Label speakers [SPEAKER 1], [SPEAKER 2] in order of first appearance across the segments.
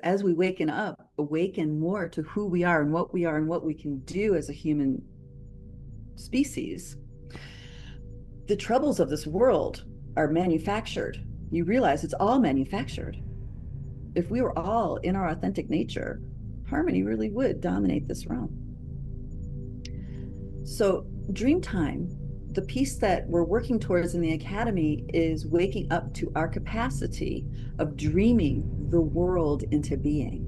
[SPEAKER 1] As we awaken more to who we are and what we can do as a human species, the troubles of this world are manufactured. You realize it's all manufactured. If we were all in our authentic nature, harmony really would dominate this realm. So, Dreamtime, the piece that we're working towards in the Academy, is waking up to our capacity of dreaming the world into being.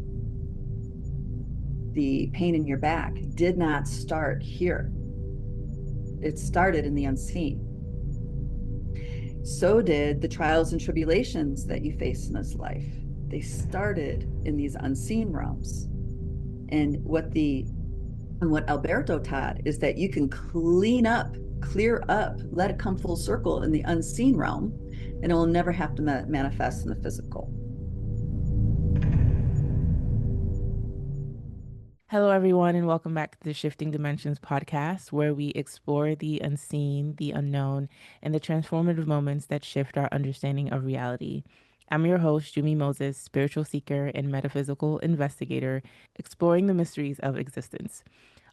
[SPEAKER 1] The pain in your back did not start here, it started in the unseen. So did the trials and tribulations that you face in this life. They started in these unseen realms. And what Alberto taught is that you can clear up, let it come full circle in the unseen realm, and it will never have to manifest in the physical.
[SPEAKER 2] Hello, everyone, and welcome back to the Shifting Dimensions podcast, where we explore the unseen, the unknown, and the transformative moments that shift our understanding of reality. I'm your host, Jumi Moses, spiritual seeker and metaphysical investigator, exploring the mysteries of existence.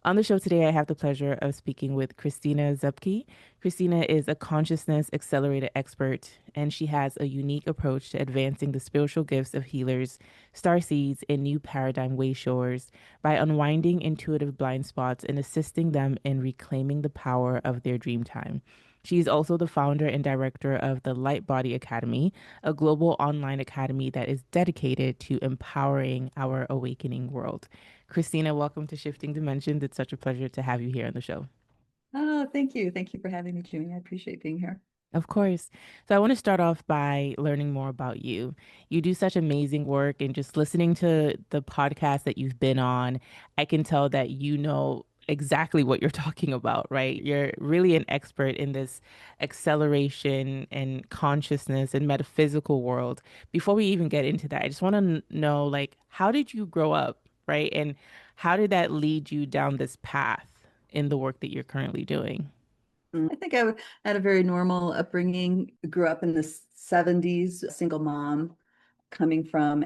[SPEAKER 2] On the show today, I have the pleasure of speaking with Christina Zupke. Christina is a consciousness accelerator expert, and she has a unique approach to advancing the spiritual gifts of healers, starseeds, and new paradigm wayshowers by unwinding intuitive blind spots and assisting them in reclaiming the power of their dream time. She is also the founder and director of the Light Body Academy, a global online academy that is dedicated to empowering our awakening world. Christina, welcome to Shifting Dimensions. It's such a pleasure to have you here on the show.
[SPEAKER 1] Oh, thank you. Thank you for having me, Jimmy. I appreciate being here.
[SPEAKER 2] Of course. So I want to start off by learning more about you. You do such amazing work, and just listening to the podcast that you've been on, I can tell that you know exactly what you're talking about, right? You're really an expert in this acceleration and consciousness and metaphysical world. Before we even get into that, I just want to know, like, how did you grow up, right? And how did that lead you down this path in the work that you're currently doing?
[SPEAKER 1] I think had a very normal upbringing. Grew up in the 70s, single mom, coming from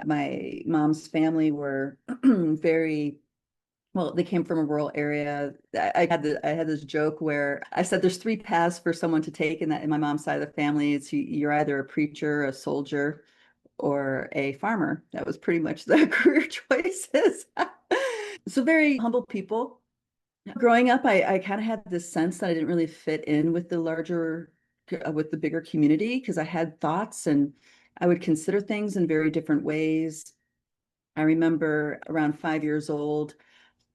[SPEAKER 1] my mom's family were very well, they came from a rural area. I had this joke where I said there's three paths for someone to take in my mom's side of the family. It's you're either a preacher, a soldier, or a farmer. That was pretty much the career choices. So very humble people. Growing up, I kind of had this sense that I didn't really fit in with with the bigger community because I had thoughts and I would consider things in very different ways. I remember around 5 years old,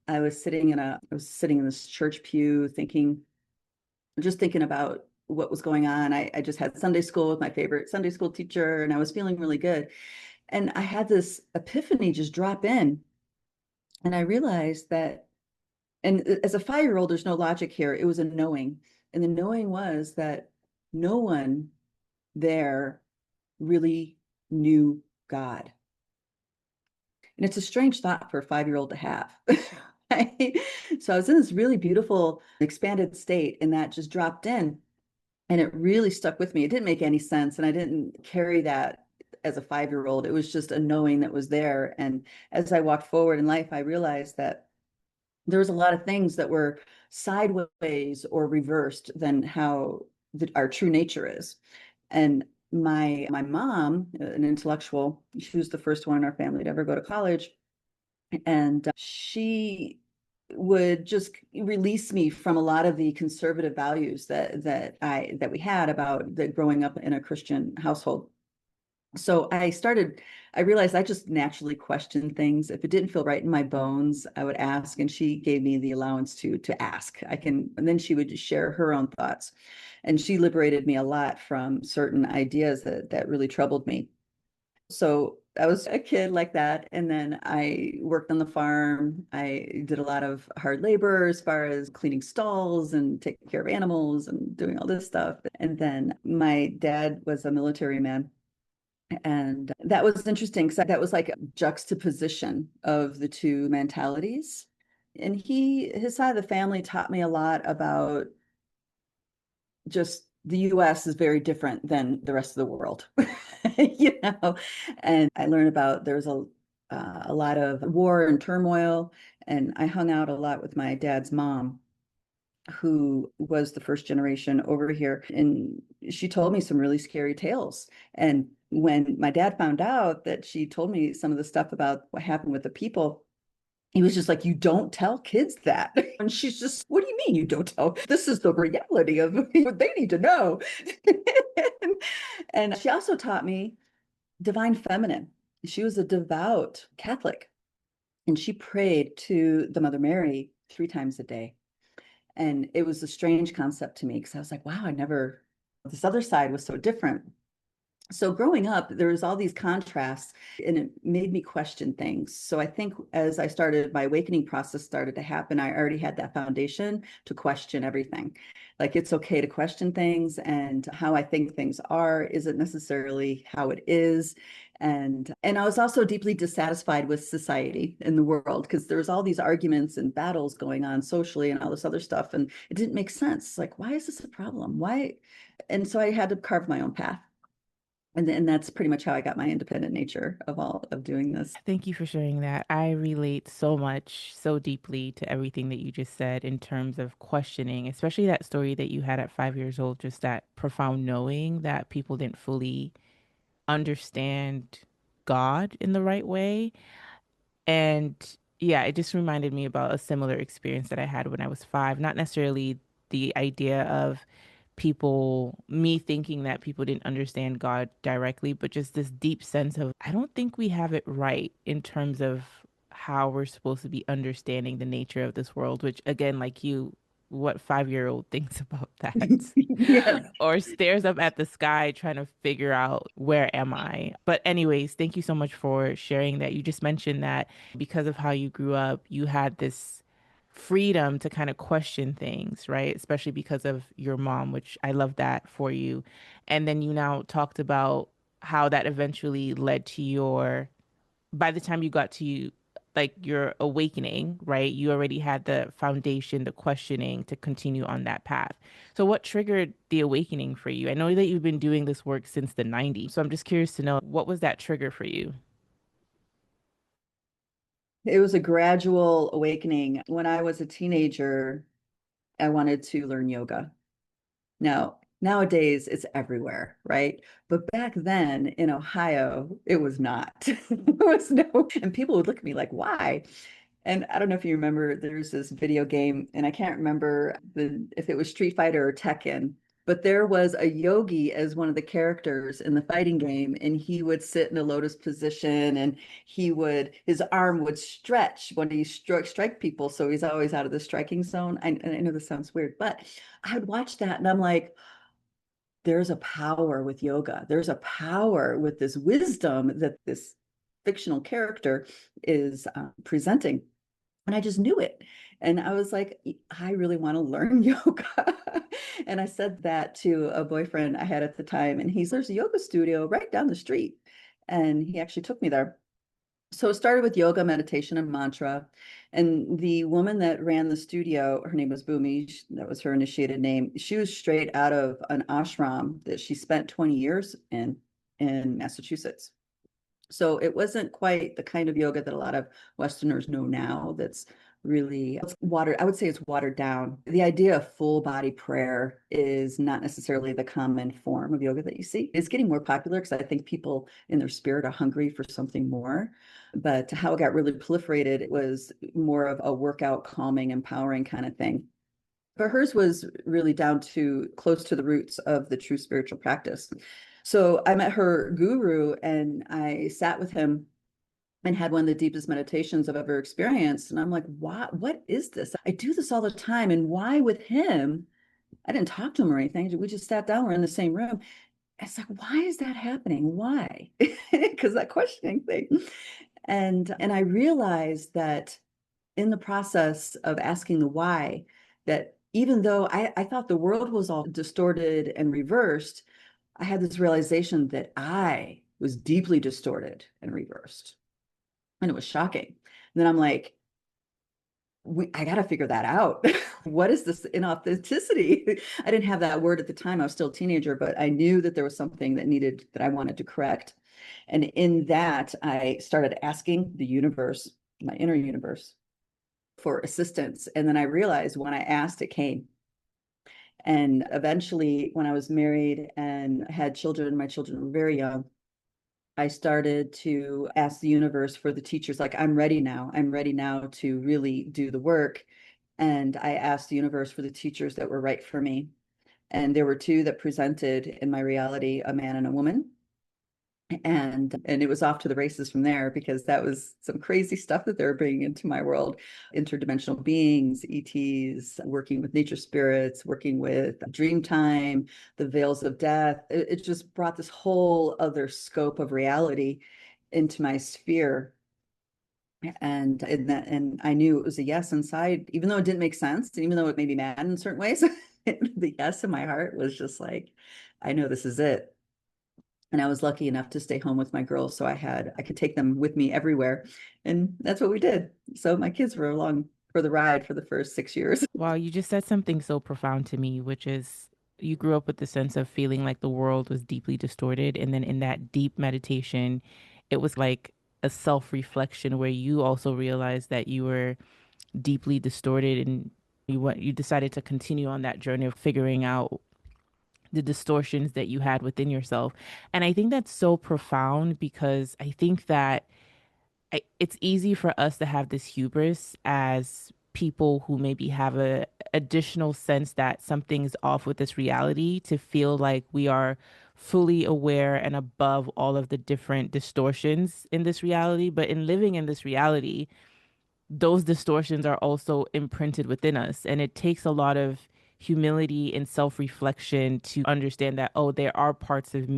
[SPEAKER 1] I was sitting in this church pew just thinking about what was going on. I just had Sunday school with my favorite Sunday school teacher, and I was feeling really good. And I had this epiphany just drop in, and I realized that, and as a 5 year old, there's no logic here. It was a knowing. And the knowing was that no one there really knew God. And it's a strange thought for a 5 year old to have. Right? So I was in this really beautiful expanded state, and that just dropped in. And it really stuck with me. It didn't make any sense. And I didn't carry that as a 5 year old. It was just a knowing that was there. And as I walked forward in life, I realized that there was a lot of things that were sideways or reversed than how our true nature is. And my mom, an intellectual, she was the first one in our family to ever go to college, and she would just release me from a lot of the conservative values that we had about the growing up in a Christian household. So I realized I just naturally questioned things. If it didn't feel right in my bones, I would ask, and she gave me the allowance to ask. And then she would just share her own thoughts. And she liberated me a lot from certain ideas that really troubled me. So I was a kid like that. And then I worked on the farm. I did a lot of hard labor as far as cleaning stalls and taking care of animals and doing all this stuff. And then my dad was a military man. And that was interesting because that was like a juxtaposition of the two mentalities. And his side of the family taught me a lot about just the US is very different than the rest of the world, you know. And I learned about a lot of war and turmoil. And I hung out a lot with my dad's mom, who was the first generation over here. And she told me some really scary tales. And when my dad found out that she told me some of the stuff about what happened with the people, he was just like, you don't tell kids that. And she's just, what do you mean you don't tell? This is the reality of what they need to know. And she also taught me divine feminine. She was a devout Catholic, and she prayed to the Mother Mary 3 times a day. And it was a strange concept to me because I was like, wow, this other side was so different. So growing up, there was all these contrasts, and it made me question things. So I think as I started, my awakening process started to happen, I already had that foundation to question everything. Like, it's okay to question things, and how I think things are isn't necessarily how it is. And I was also deeply dissatisfied with society in the world, because there was all these arguments and battles going on socially and all this other stuff, and it didn't make sense. Like, why is this a problem? Why? And so I had to carve my own path. And that's pretty much how I got my independent nature of all of doing this.
[SPEAKER 2] Thank you for sharing that. I relate so much, so deeply to everything that you just said in terms of questioning, especially that story that you had at 5 years old, just that profound knowing that people didn't fully understand God in the right way. And yeah, it just reminded me about a similar experience that I had when I was 5. Not necessarily the idea of me thinking that people didn't understand God directly, but just this deep sense of, I don't think we have it right in terms of how we're supposed to be understanding the nature of this world, which again, like you, what 5-year-old thinks about that?
[SPEAKER 1] Yes.
[SPEAKER 2] Or stares up at the sky trying to figure out, where am I? But anyways, thank you so much for sharing that. You just mentioned that because of how you grew up, you had this freedom to kind of question things, right? Especially because of your mom, which I love that for you. And then you now talked about how that eventually led to by the time you got to like your awakening, right? You already had the foundation, the questioning to continue on that path. So what triggered the awakening for you? I know that you've been doing this work since the 90s. So I'm just curious to know, what was that trigger for you?
[SPEAKER 1] It was a gradual awakening. When I was a teenager, I wanted to learn yoga. Now, nowadays it's everywhere, right? But back then in Ohio, it was not. There was no, and people would look at me like, why? And I don't know if you remember, there's this video game, and I can't remember if it was Street Fighter or Tekken, but there was a yogi as one of the characters in the fighting game, and he would sit in a lotus position, and his arm would stretch when he strike people, so he's always out of the striking zone. I know this sounds weird, but I would watch that, and I'm like, there's a power with yoga. There's a power with this wisdom that this fictional character is presenting. And I just knew it. And I was like, I really want to learn yoga. And I said that to a boyfriend I had at the time. And there's a yoga studio right down the street. And he actually took me there. So it started with yoga, meditation, and mantra. And the woman that ran the studio, her name was Bhumi, that was her initiated name. She was straight out of an ashram that she spent 20 years in Massachusetts. So it wasn't quite the kind of yoga that a lot of Westerners know now. That's really watered. I would say it's watered down. The idea of full body prayer is not necessarily the common form of yoga that you see. It's getting more popular because I think people in their spirit are hungry for something more. But how it got really proliferated, it was more of a workout, calming, empowering kind of thing. But hers was really down to close to the roots of the true spiritual practice. So I met her guru, and I sat with him and had one of the deepest meditations I've ever experienced. And I'm like, what is this? I do this all the time. And why with him? I didn't talk to him or anything. We just sat down, we're in the same room. It's like, why is that happening? Why? Because that questioning thing. And I realized that in the process of asking the why, that even though I thought the world was all distorted and reversed, I had this realization that I was deeply distorted and reversed. And it was shocking. And then I'm like, I got to figure that out. What is this inauthenticity? I didn't have that word at the time. I was still a teenager, but I knew that there was something that I wanted to correct. And in that, I started asking the universe, my inner universe, for assistance. And then I realized when I asked, it came. And eventually, when I was married and had children, my children were very young, I started to ask the universe for the teachers, like, I'm ready now. I'm ready now to really do the work. And I asked the universe for the teachers that were right for me. And there were two that presented in my reality, a man and a woman. And it was off to the races from there, because that was some crazy stuff that they were bringing into my world. Interdimensional beings, ETs, working with nature spirits, working with Dreamtime, the veils of death. It just brought this whole other scope of reality into my sphere. And I knew it was a yes inside, even though it didn't make sense, and even though it made me mad in certain ways. The yes in my heart was just like, I know this is it. And I was lucky enough to stay home with my girls, so I could take them with me everywhere. And that's what we did. So my kids were along for the ride for the first 6 years.
[SPEAKER 2] Wow, you just said something so profound to me, which is you grew up with the sense of feeling like the world was deeply distorted. And then in that deep meditation, it was like a self-reflection where you also realized that you were deeply distorted, and you decided to continue on that journey of figuring out the distortions that you had within yourself. And I think that's so profound because I think that it's easy for us to have this hubris as people who maybe have a additional sense that something's off with this reality, to feel like we are fully aware and above all of the different distortions in this reality. But in living in this reality, those distortions are also imprinted within us. And it takes a lot of humility and self reflection to understand that, oh, there are parts of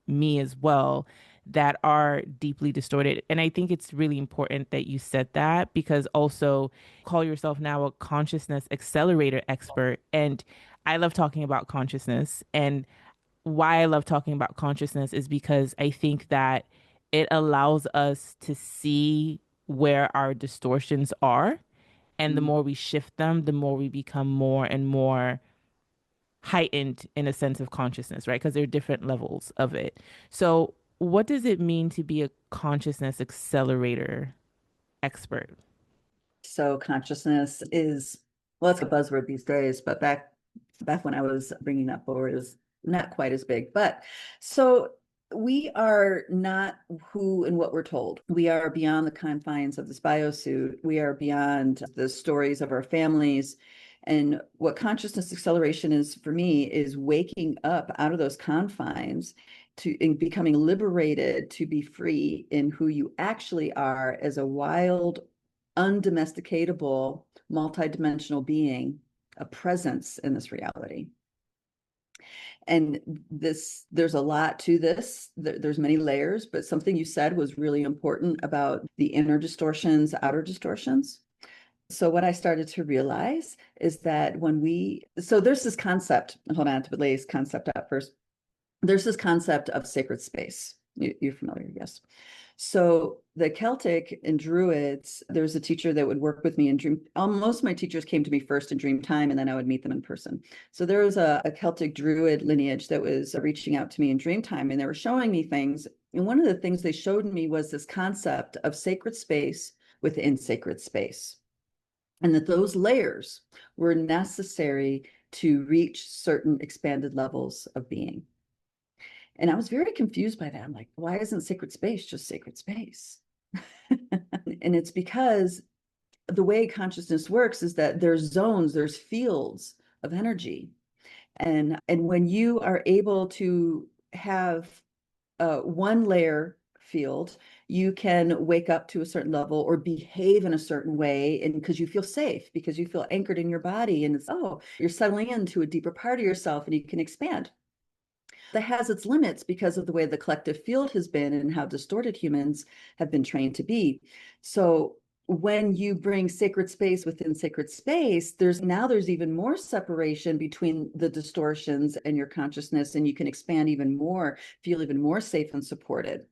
[SPEAKER 2] me as well that are deeply distorted. And I think it's really important that you said that, because also call yourself now a consciousness accelerator expert. And I love talking about consciousness. And why I love talking about consciousness is because I think that it allows us to see where our distortions are. And the more we shift them, the more we become more and more heightened in a sense of consciousness, right? Because there are different levels of it. So, what does it mean to be a consciousness accelerator expert?
[SPEAKER 1] So consciousness is, well, it's a buzzword these days, but back when I was bringing that forward, it was not quite as big. But so we are not who and what we're told. We are beyond the confines of this biosuit. We are beyond the stories of our families. And what consciousness acceleration is for me is waking up out of those confines to in becoming liberated to be free in who you actually are as a wild, undomesticatable, multidimensional being, a presence in this reality. And there's a lot to this. There's many layers, but something you said was really important about the inner distortions, outer distortions. So what I started to realize is that so there's this concept, hold on, to lay this concept out first. There's this concept of sacred space. You're familiar, yes. So the Celtic and Druids, there was a teacher that would work with me in Dream. Most of my teachers came to me first in Dreamtime, and then I would meet them in person. So there was a Celtic Druid lineage that was reaching out to me in Dreamtime, and they were showing me things. And one of the things they showed me was this concept of sacred space within sacred space, and that those layers were necessary to reach certain expanded levels of being. And I was very confused by that. I'm like, why isn't sacred space just sacred space? And it's because the way consciousness works is that there's zones, there's fields of energy. And when you are able to have one layer field, you can wake up to a certain level or behave in a certain way, and because you feel safe, because you feel anchored in your body, and it's, oh, you're settling into a deeper part of yourself and you can expand. That has its limits because of the way the collective field has been and how distorted humans have been trained to be. So when you bring sacred space within sacred space, there's even more separation between the distortions and your consciousness, and you can expand even more, feel even more safe and supported.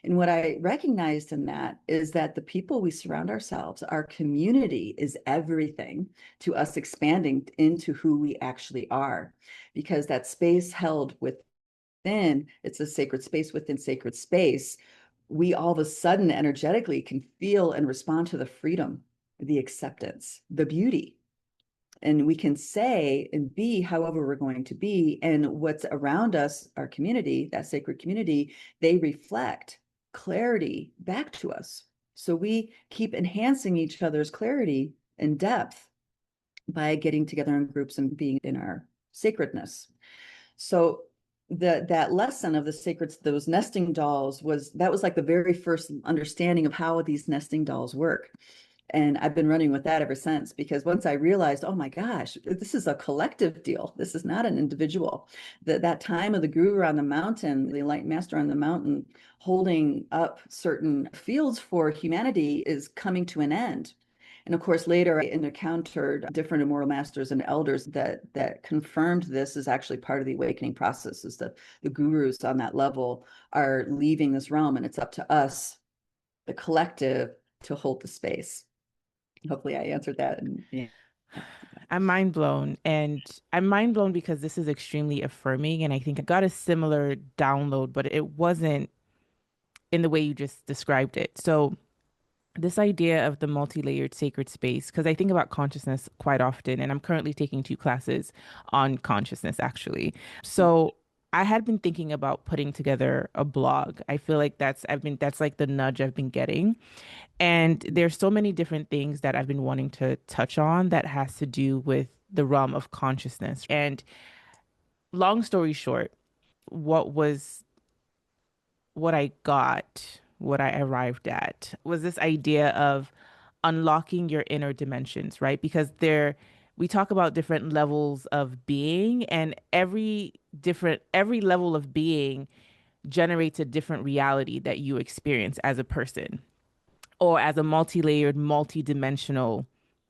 [SPEAKER 1] And what I recognized in that is that the people we surround ourselves, our community, is everything to us expanding into who we actually are, because that space held within, it's a sacred space within sacred space. We all of a sudden energetically can feel and respond to the freedom, the acceptance, the beauty. And we can say and be however we're going to be. And what's around us, our community, that sacred community, they reflect clarity back to us. So we keep enhancing each other's clarity and depth by getting together in groups and being in our sacredness. So that lesson of the sacred, those nesting dolls, was like the very first understanding of how these nesting dolls work. And I've been running with that ever since, because once I realized, oh my gosh, this is a collective deal. This is not an individual. That time of the guru on the mountain, the enlightened master on the mountain, holding up certain fields for humanity is coming to an end. And of course, later I encountered different immortal masters and elders that confirmed this is actually part of the awakening process, is that the gurus on that level are leaving this realm, and it's up to us, the collective, to hold the space. Hopefully I answered that. And yeah.
[SPEAKER 2] I'm mind blown. And I'm mind blown because this is extremely affirming. And I think I got a similar download, but it wasn't in the way you just described it. So, this idea of the multi-layered sacred space, because I think about consciousness quite often, and I'm currently taking 2 classes on consciousness, actually. So, I had been thinking about putting together a blog. I feel like that's like the nudge I've been getting. And there's so many different things that I've been wanting to touch on that has to do with the realm of consciousness. And long story short, what was what I arrived at was this idea of unlocking your inner dimensions, right? Because we talk about different levels of being, and every level of being generates a different reality that you experience as a person or as a multi-layered, multi-dimensional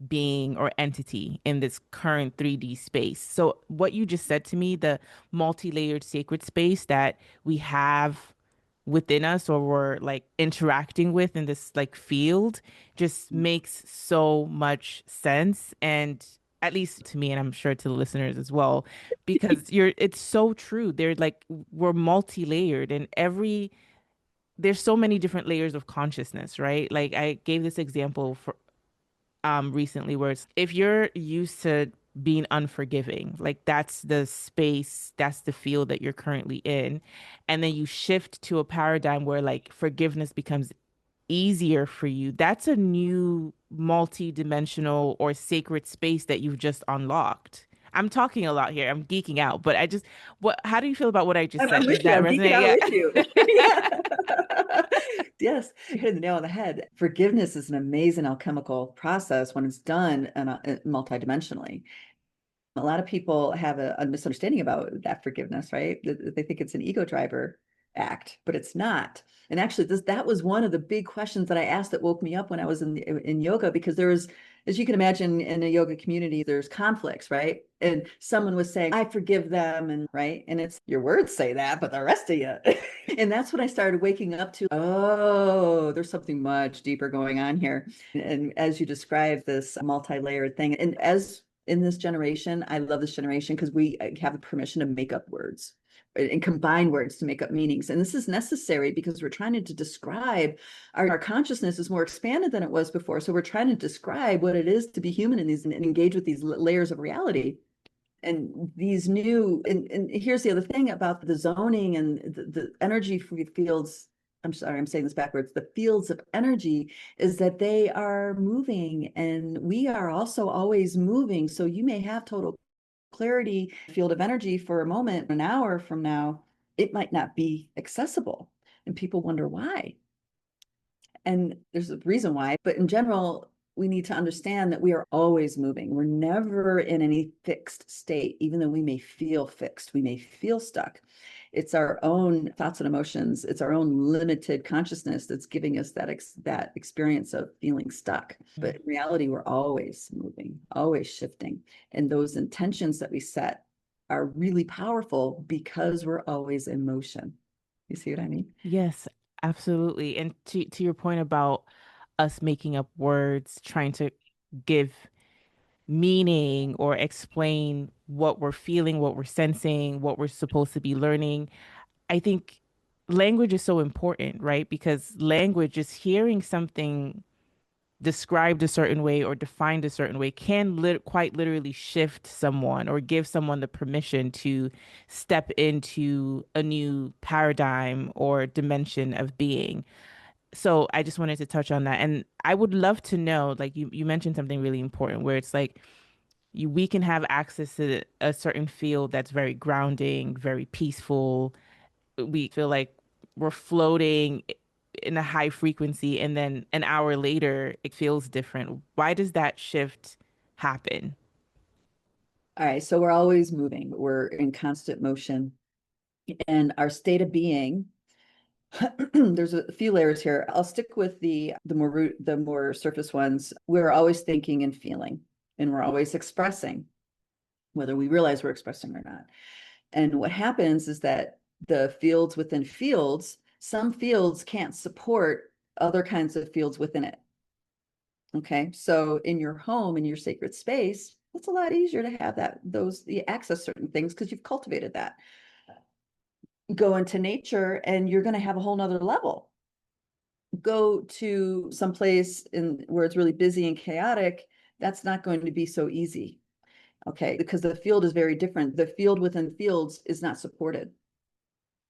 [SPEAKER 2] being or entity in this current 3D space. So what you just said to me, the multi-layered sacred space that we have within us or we're like interacting with in this like field just makes so much sense. And at least to me, and I'm sure to the listeners as well, because it's so true. We're multi-layered, and there's so many different layers of consciousness, right? Like I gave this example for recently where it's if you're used to being unforgiving, like that's the space, that's the field that you're currently in, and then you shift to a paradigm where like forgiveness becomes easier for you. That's a new multi-dimensional or sacred space that you've just unlocked. I'm talking a lot here. I'm geeking out, but how do you feel about what I just said?
[SPEAKER 1] I'm
[SPEAKER 2] Does
[SPEAKER 1] with you.
[SPEAKER 2] that
[SPEAKER 1] I'm geeking
[SPEAKER 2] resonate?
[SPEAKER 1] out
[SPEAKER 2] Yeah.
[SPEAKER 1] with you. Yeah. Yes, you hit the nail on the head. Forgiveness is an amazing alchemical process when it's done multidimensionally. A lot of people have a misunderstanding about that forgiveness, right? They think it's an ego driver act, but it's not. And actually, that was one of the big questions that I asked that woke me up when I was in yoga, because there was, as you can imagine, in a yoga community, there's conflicts, right? And someone was saying, I forgive them, and right. And it's your words say that, but the rest of you. And that's when I started waking up to, oh, there's something much deeper going on here. And as you describe this multi-layered thing, and as in this generation, I love this generation because we have the permission to make up words and combine words to make up meanings. And this is necessary because we're trying to describe our consciousness is more expanded than it was before. So we're trying to describe what it is to be human in these and engage with these layers of reality. And these new, and here's the other thing about the zoning and the energy fields. I'm sorry, I'm saying this backwards. The fields of energy is that they are moving, and we are also always moving. So you may have total clarity field of energy for a moment, an hour from now, it might not be accessible. And people wonder why. And there's a reason why, but in general, we need to understand that we are always moving. We're never in any fixed state, even though we may feel fixed, we may feel stuck. It's our own thoughts and emotions. It's our own limited consciousness that's giving us that experience of feeling stuck. But in reality, we're always moving, always shifting. And those intentions that we set are really powerful because we're always in motion. You see what I mean?
[SPEAKER 2] Yes, absolutely. And to your point about us making up words, trying to give meaning or explain what we're feeling, what we're sensing, what we're supposed to be learning, I think language is so important, right? Because language is hearing something described a certain way or defined a certain way can quite literally shift someone or give someone the permission to step into a new paradigm or dimension of being. So I just wanted to touch on that. And I would love to know, like you mentioned something really important where it's like we can have access to a certain field that's very grounding, very peaceful. We feel like we're floating in a high frequency, and then an hour later, it feels different. Why does that shift happen?
[SPEAKER 1] All right. So we're always moving. We're in constant motion. And our state of being, there's a few layers here. I'll stick with the more surface ones. We're always thinking and feeling, and we're always expressing, whether we realize we're expressing or not. And what happens is that the fields within fields, some fields can't support other kinds of fields within it. Okay. So in your home, in your sacred space, it's a lot easier to have the access certain things because you've cultivated that. Go into nature and you're going to have a whole nother level. Go to some place where it's really busy and chaotic, that's not going to be so easy. Okay, because the field is very different. The field within fields is not supported.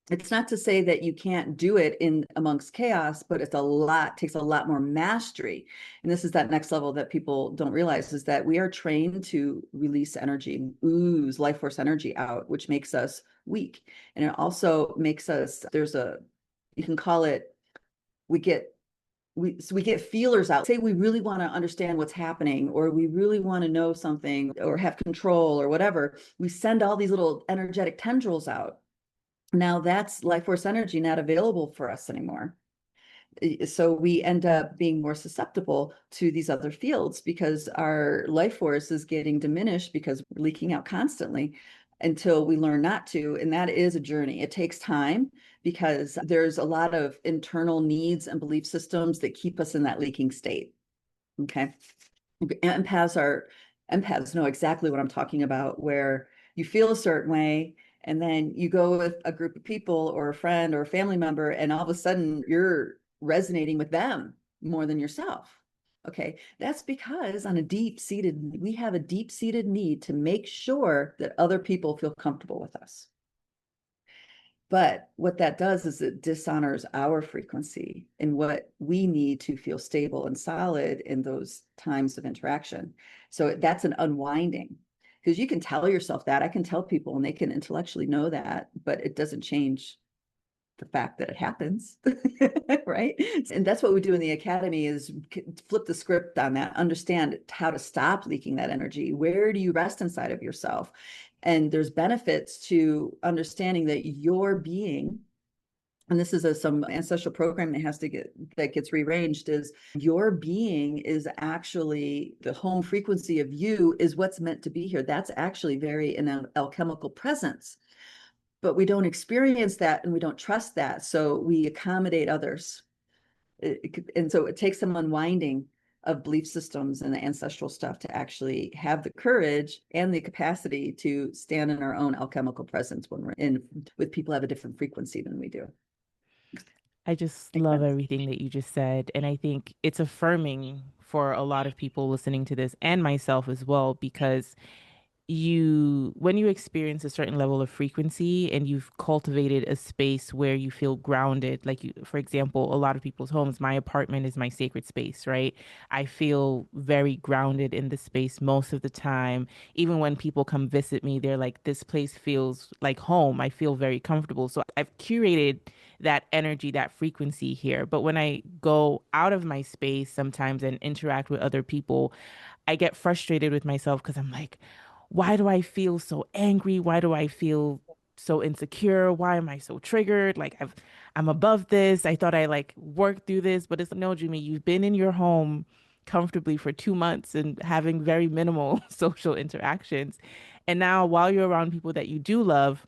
[SPEAKER 1] It's not to say that you can't do it in amongst chaos, but takes a lot more mastery. And this is that next level that people don't realize is that we are trained to release energy, ooze life force energy out, which makes us weak. And it also makes us, you can call it, we get we get feelers out. Say we really want to understand what's happening, or we really want to know something or have control or whatever. We send all these little energetic tendrils out. Now that's life force energy not available for us anymore. So we end up being more susceptible to these other fields because our life force is getting diminished because we're leaking out constantly until we learn not to. And that is a journey. It takes time because there's a lot of internal needs and belief systems that keep us in that leaking state. Okay. Empaths know exactly what I'm talking about, where you feel a certain way and then you go with a group of people or a friend or a family member, and all of a sudden you're resonating with them more than yourself. Okay, that's because we have a deep-seated need to make sure that other people feel comfortable with us. But what that does is it dishonors our frequency and what we need to feel stable and solid in those times of interaction. So that's an unwinding, because you can tell yourself that. I can tell people and they can intellectually know that, but it doesn't change the fact that it happens. Right. And that's what we do in the academy is flip the script on that, understand how to stop leaking that energy. Where do you rest inside of yourself? And there's benefits to understanding that your being, and this is some ancestral program that gets rearranged, is your being is actually the home frequency of you is what's meant to be here. That's actually very an alchemical presence, but we don't experience that and we don't trust that. So we accommodate others. And so it takes some unwinding of belief systems and the ancestral stuff to actually have the courage and the capacity to stand in our own alchemical presence when we're in with people who have a different frequency than we do.
[SPEAKER 2] I just
[SPEAKER 1] Make
[SPEAKER 2] love
[SPEAKER 1] sense?
[SPEAKER 2] everything that you just said. And I think it's affirming for a lot of people listening to this and myself as well, because when you experience a certain level of frequency and you've cultivated a space where you feel grounded, like for example, a lot of people's homes, my apartment is my sacred space, right? I feel very grounded in the space most of the time. Even when people come visit me, they're like, this place feels like home. I feel very comfortable. So I've curated that energy, that frequency here. But when I go out of my space sometimes and interact with other people, I get frustrated with myself because I'm like, why do I feel so angry? Why do I feel so insecure. Why am I so triggered? Like I'm above this. I thought I like worked through this, but it's like, no, Jimmy, you've been in your home comfortably for 2 months and having very minimal social interactions. And now while you're around people that you do love,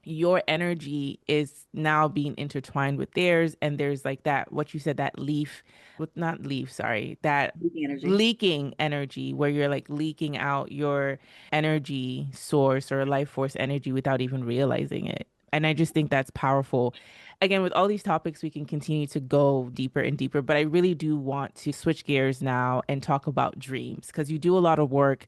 [SPEAKER 2] your energy is now being intertwined with theirs, and there's like that, what you said, that leaf with, not leaf, sorry, that
[SPEAKER 1] Leaking energy.
[SPEAKER 2] leaking energy where you're like leaking out your energy source or life force energy without even realizing it. And I just think that's powerful. Again, with all these topics we can continue to go deeper and deeper, but I really do want to switch gears now and talk about dreams, because you do a lot of work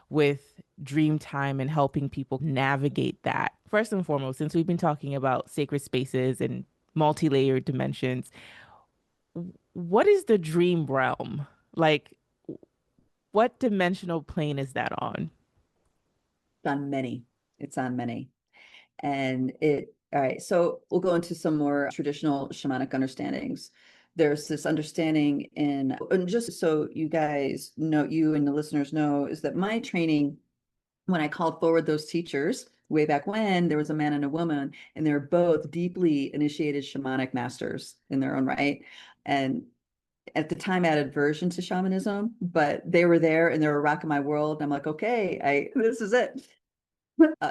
[SPEAKER 2] with Dreamtime and helping people navigate that. First and foremost, since we've been talking about sacred spaces and multi-layered dimensions, what is the dream realm? Like, what dimensional plane is that on?
[SPEAKER 1] On many. It's on many. All right, so we'll go into some more traditional shamanic understandings. There's this understanding and just so you guys know, you and the listeners know, is that my training, when I called forward those teachers way back when, there was a man and a woman, and they're both deeply initiated shamanic masters in their own right. And at the time added version to shamanism, but they were there and they were rocking my world. I'm like, okay, this is it.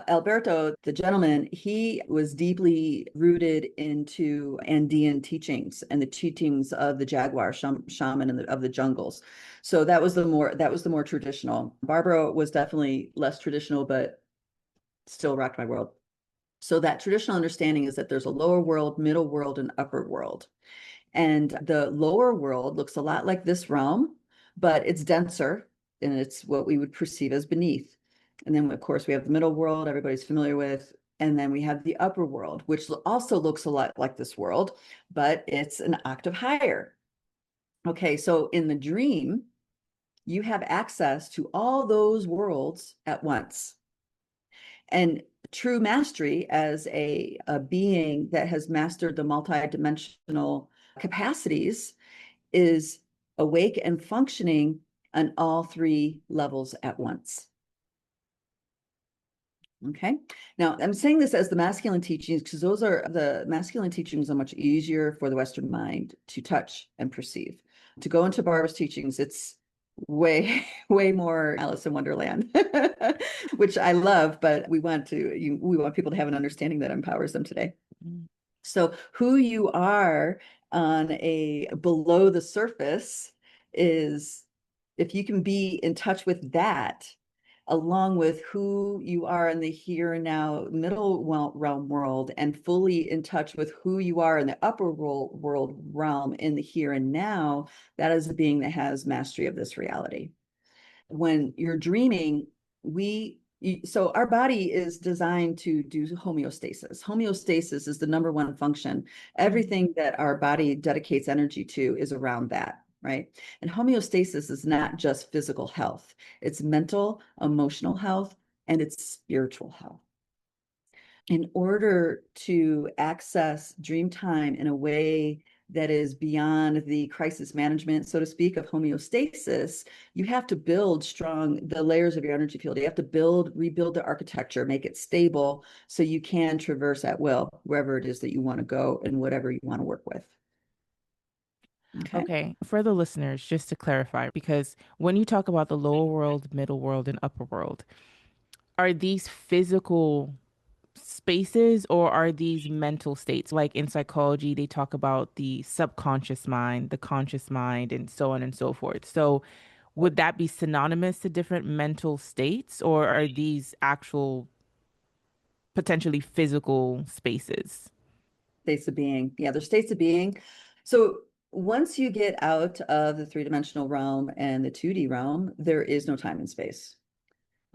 [SPEAKER 1] Alberto, the gentleman, he was deeply rooted into Andean teachings and the teachings of the jaguar shaman and of the jungles. So that was the more traditional. Barbara was definitely less traditional, but still rocked my world. So that traditional understanding is that there's a lower world, middle world, and upper world. And the lower world looks a lot like this realm, but it's denser and it's what we would perceive as beneath. And then, of course, we have the middle world, everybody's familiar with. And then we have the upper world, which also looks a lot like this world, but it's an octave higher. Okay, so in the dream, you have access to all those worlds at once. And true mastery as a being that has mastered the multidimensional capacities is awake and functioning on all three levels at once. Okay. Now I'm saying this as the masculine teachings because the masculine teachings are much easier for the Western mind to touch and perceive. To go into Barbara's teachings, it's way, way more Alice in Wonderland, which I love, but we want people to have an understanding that empowers them today.
[SPEAKER 2] Mm.
[SPEAKER 1] So who you are on a below the surface is, if you can be in touch with that, along with who you are in the here and now middle realm world, and fully in touch with who you are in the upper world realm in the here and now, that is a being that has mastery of this reality. When you're dreaming, so our body is designed to do homeostasis. Homeostasis is the number one function. Everything that our body dedicates energy to is around that, right? And homeostasis is not just physical health. It's mental, emotional health, and it's spiritual health. In order to access dream time in a way that is beyond the crisis management, so to speak, of homeostasis, you have to build the layers of your energy field. You have to rebuild the architecture, make it stable so you can traverse at will wherever it is that you want to go and whatever you want to work with.
[SPEAKER 2] Okay, for the listeners, just to clarify, because when you talk about the lower world, middle world, and upper world, are these physical spaces or are these mental states? Like in psychology, they talk about the subconscious mind, the conscious mind, and so on and so forth. So, would that be synonymous to different mental states, or are these actual potentially physical spaces?
[SPEAKER 1] States of being. Yeah, they're states of being. So once you get out of the three-dimensional realm and the 2D realm, there is no time and space.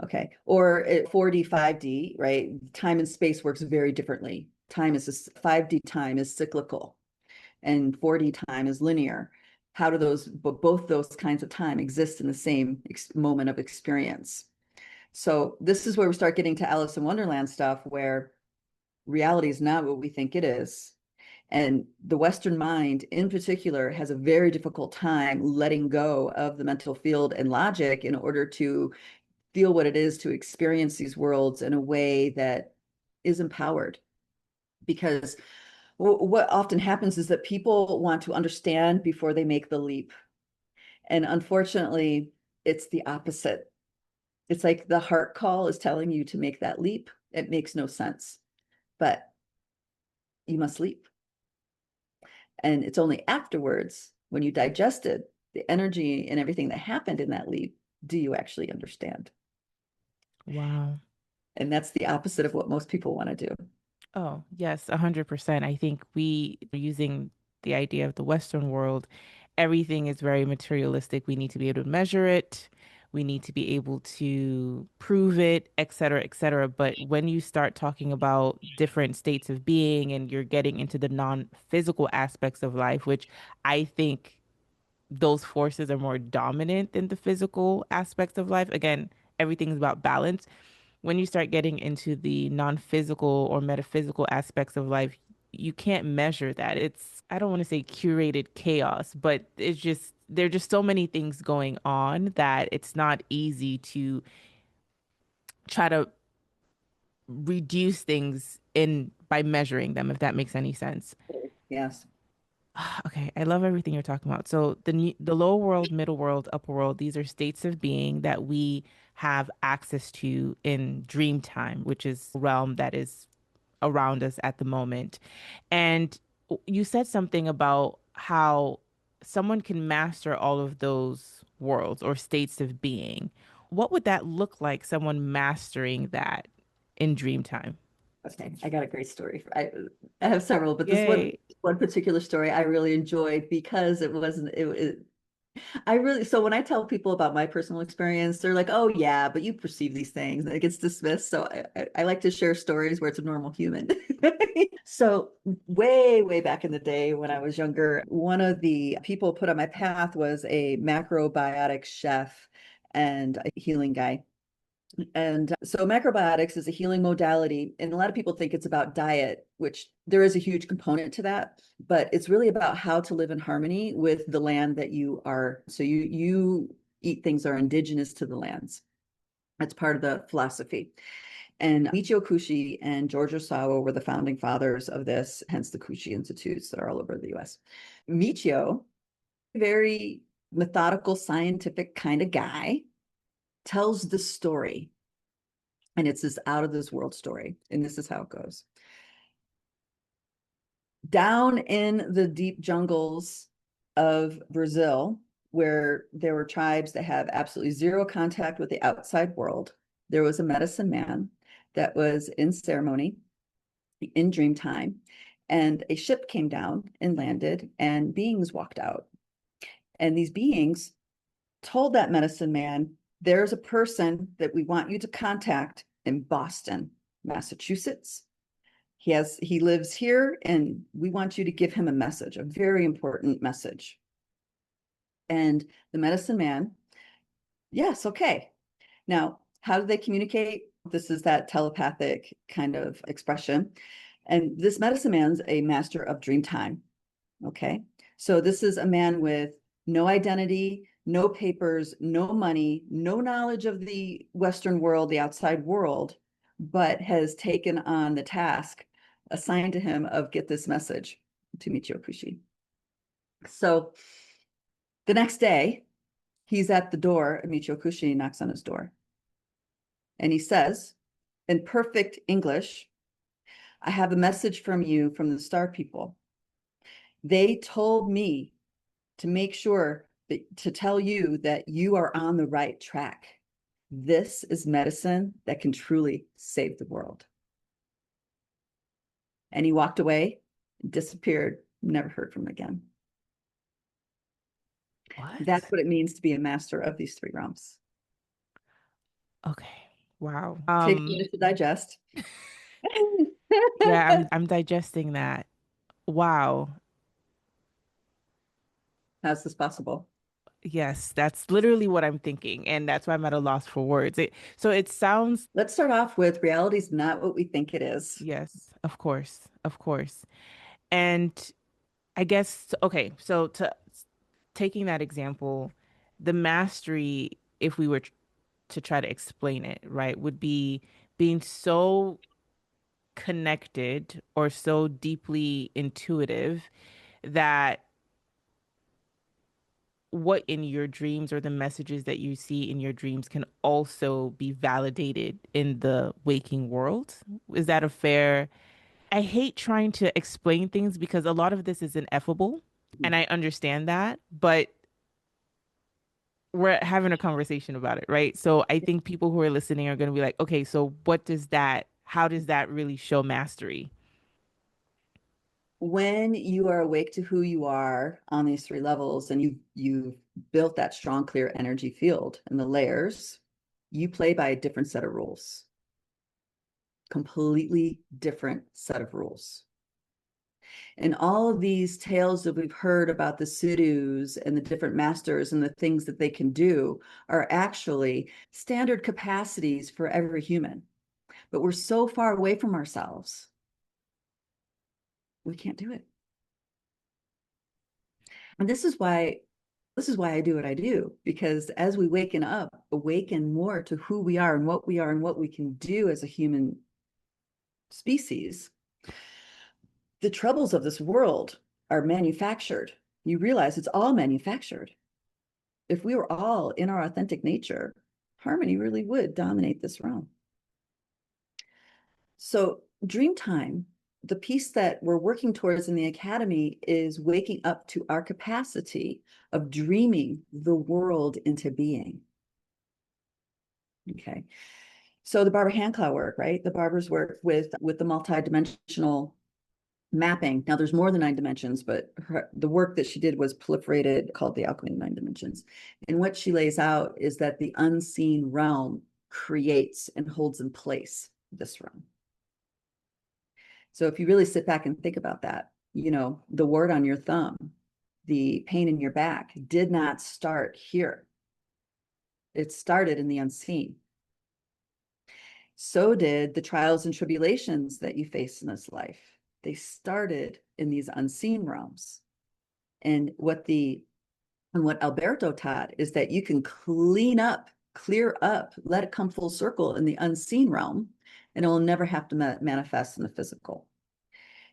[SPEAKER 1] Okay. Or 4D, 5D, right? Time and space works very differently. 5D time is cyclical and 4D time is linear. How do both those kinds of time exist in the same moment of experience? So this is where we start getting to Alice in Wonderland stuff, where reality is not what we think it is. And the Western mind in particular has a very difficult time letting go of the mental field and logic in order to feel what it is to experience these worlds in a way that is empowered, because what often happens is that people want to understand before they make the leap. And unfortunately, it's the opposite. It's like the heart call is telling you to make that leap. It makes no sense, but you must leap. And it's only afterwards, when you digested the energy and everything that happened in that leap, do you actually understand.
[SPEAKER 2] Wow.
[SPEAKER 1] And that's the opposite of what most people want to do.
[SPEAKER 2] Oh, yes, 100%. I think we are using the idea of the Western world, everything is very materialistic. We need to be able to measure it. We need to be able to prove it, et cetera, et cetera. But when you start talking about different states of being and you're getting into the non-physical aspects of life, which I think those forces are more dominant than the physical aspects of life. Again, everything's about balance. When you start getting into the non-physical or metaphysical aspects of life, you can't measure that. It's, I don't want to say curated chaos, but it's just, there are just so many things going on that it's not easy to try to reduce things in by measuring them, if that makes any sense.
[SPEAKER 1] Yes.
[SPEAKER 2] Okay, I love everything you're talking about. So the lower world, middle world, upper world, these are states of being that we have access to in dream time, which is a realm that is around us at the moment. And you said something about how someone can master all of those worlds or states of being. What would that look like, someone mastering that in dream time?
[SPEAKER 1] Okay, I got a great story. I have several, but this
[SPEAKER 2] Yay.
[SPEAKER 1] one particular story I really enjoyed because it wasn't it, I really, so when I tell people about my personal experience, they're like, oh yeah, but you perceive these things, and it gets dismissed. So I like to share stories where it's a normal human. So way back in the day when I was younger, one of the people put on my path was a macrobiotic chef and a healing guy. And so macrobiotics is a healing modality, and a lot of people think it's about diet, which there is a huge component to that, but it's really about how to live in harmony with the land that you are. So you eat things that are indigenous to the lands. That's part of the philosophy. And Michio Kushi and George Osawa were the founding fathers of this, hence the Kushi Institutes that are all over the US. Michio, very methodical, scientific kind of guy, tells the story. And it's this out of this world story. And this is how it goes. Down in the deep jungles of Brazil, where there were tribes that have absolutely zero contact with the outside world, there was a medicine man that was in ceremony in dream time. And a ship came down and landed, and beings walked out. And these beings told that medicine man, there's a person that we want you to contact in Boston, Massachusetts. He lives here, and we want you to give him a message, a very important message. And the medicine man, yes, okay. Now, how do they communicate? This is that telepathic kind of expression. And this medicine man's a master of dream time. Okay. So this is a man with no identity, no papers, no money, no knowledge of the Western world, the outside world, but has taken on the task assigned to him of get this message to Michio Kushi. So the next day, he's at the door, Michio Kushi knocks on his door. And he says, in perfect English, I have a message from you from the star people. They told me to make sure that to tell you that you are on the right track. This is medicine that can truly save the world. And he walked away, disappeared, never heard from him again.
[SPEAKER 2] What?
[SPEAKER 1] That's what it means to be a master of these three realms.
[SPEAKER 2] Okay. Wow.
[SPEAKER 1] Take a minute to digest.
[SPEAKER 2] Yeah, I'm digesting that. Wow.
[SPEAKER 1] How's this possible?
[SPEAKER 2] Yes, that's literally what I'm thinking, and that's why I'm at a loss for words. So it sounds,
[SPEAKER 1] Let's start off with reality is not what we think it is.
[SPEAKER 2] yes, of course, of course. And I guess, okay, so to taking that example, the mastery, if we were to try to explain it, right, would be being so connected or so deeply intuitive that what in your dreams or the messages that you see in your dreams can also be validated in the waking world. Is that a fair? I hate trying to explain things because a lot of this is ineffable, and I understand that, but we're having a conversation about it, right? So I think people who are listening are going to be like, okay, so how does that really show mastery?
[SPEAKER 1] When you are awake to who you are on these three levels, and you've built that strong, clear energy field and the layers, you play by a different set of rules, completely different set of rules. And all of these tales that we've heard about the Sidus and the different masters and the things that they can do are actually standard capacities for every human. But we're so far away from ourselves, we can't do it. And this is why I do what I do, because as we awaken more to who we are and what we are and what we can do as a human species, the troubles of this world are manufactured. You realize it's all manufactured. If we were all in our authentic nature, harmony really would dominate this realm. So, Dreamtime, the piece that we're working towards in the Academy, is waking up to our capacity of dreaming the world into being. Okay. So the Barbara Handclough work, right? The Barbara's work with the multidimensional mapping. Now there's more than 9 dimensions, but the work that she did was proliferated, called the Alchemy of 9 dimensions. And what she lays out is that the unseen realm creates and holds in place this realm. So if you really sit back and think about that, the wart on your thumb, the pain in your back did not start here. It started in the unseen. So did the trials and tribulations that you face in this life. They started in these unseen realms. And what Alberto taught is that you can clear up, let it come full circle in the unseen realm, and it will never have to manifest in the physical.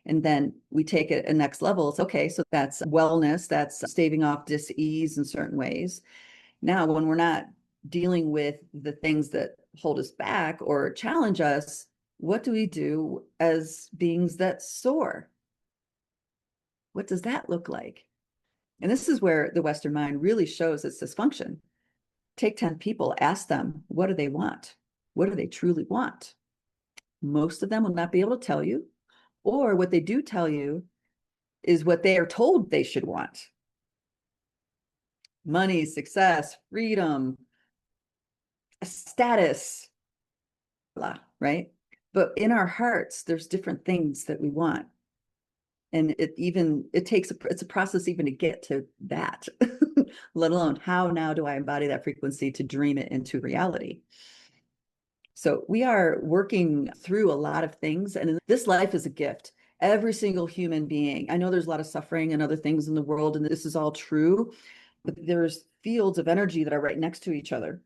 [SPEAKER 1] And then we take it a next level. It's okay, so that's wellness, that's staving off dis-ease in certain ways. Now, when we're not dealing with the things that hold us back or challenge us, what do we do as beings that soar? What does that look like? And this is where the Western mind really shows its dysfunction. Take 10 people, ask them, what do they want? What do they truly want? Most of them will not be able to tell you, or what they do tell you is what they are told they should want. Money, success, freedom, status, blah, right? But in our hearts, there's different things that we want. And it's a process even to get to that, let alone how now do I embody that frequency to dream it into reality. So we are working through a lot of things, and this life is a gift. Every single human being, I know there's a lot of suffering and other things in the world, and this is all true, but there's fields of energy that are right next to each other.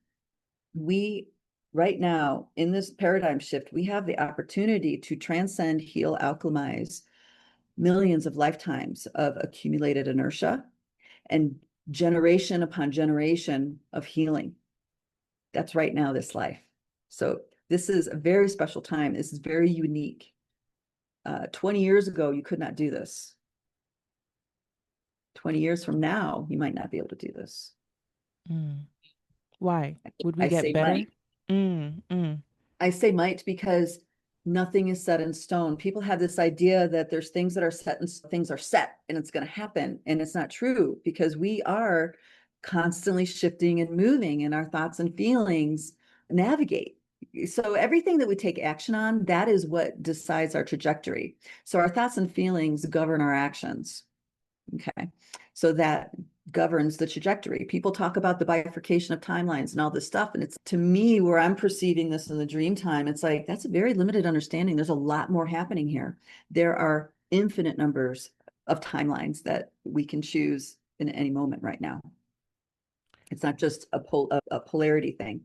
[SPEAKER 1] We, right now, in this paradigm shift, we have the opportunity to transcend, heal, alchemize millions of lifetimes of accumulated inertia and generation upon generation of healing. That's right now, this life. So this is a very special time. This is very unique. 20 years ago, you could not do this. 20 years from now, you might not be able to do this.
[SPEAKER 2] Why? Would we
[SPEAKER 1] I
[SPEAKER 2] get
[SPEAKER 1] say
[SPEAKER 2] better?
[SPEAKER 1] might. I say might because nothing is set in stone. People have this idea that there's things that are set and things are set and it's going to happen. And it's not true, because we are constantly shifting and moving, and our thoughts and feelings navigate. So everything that we take action on, that is what decides our trajectory. So our thoughts and feelings govern our actions. Okay. So that governs the trajectory. People talk about the bifurcation of timelines and all this stuff. And it's, to me, where I'm perceiving this in the dream time, it's like, that's a very limited understanding. There's a lot more happening here. There are infinite numbers of timelines that we can choose in any moment right now. It's not just a polarity thing.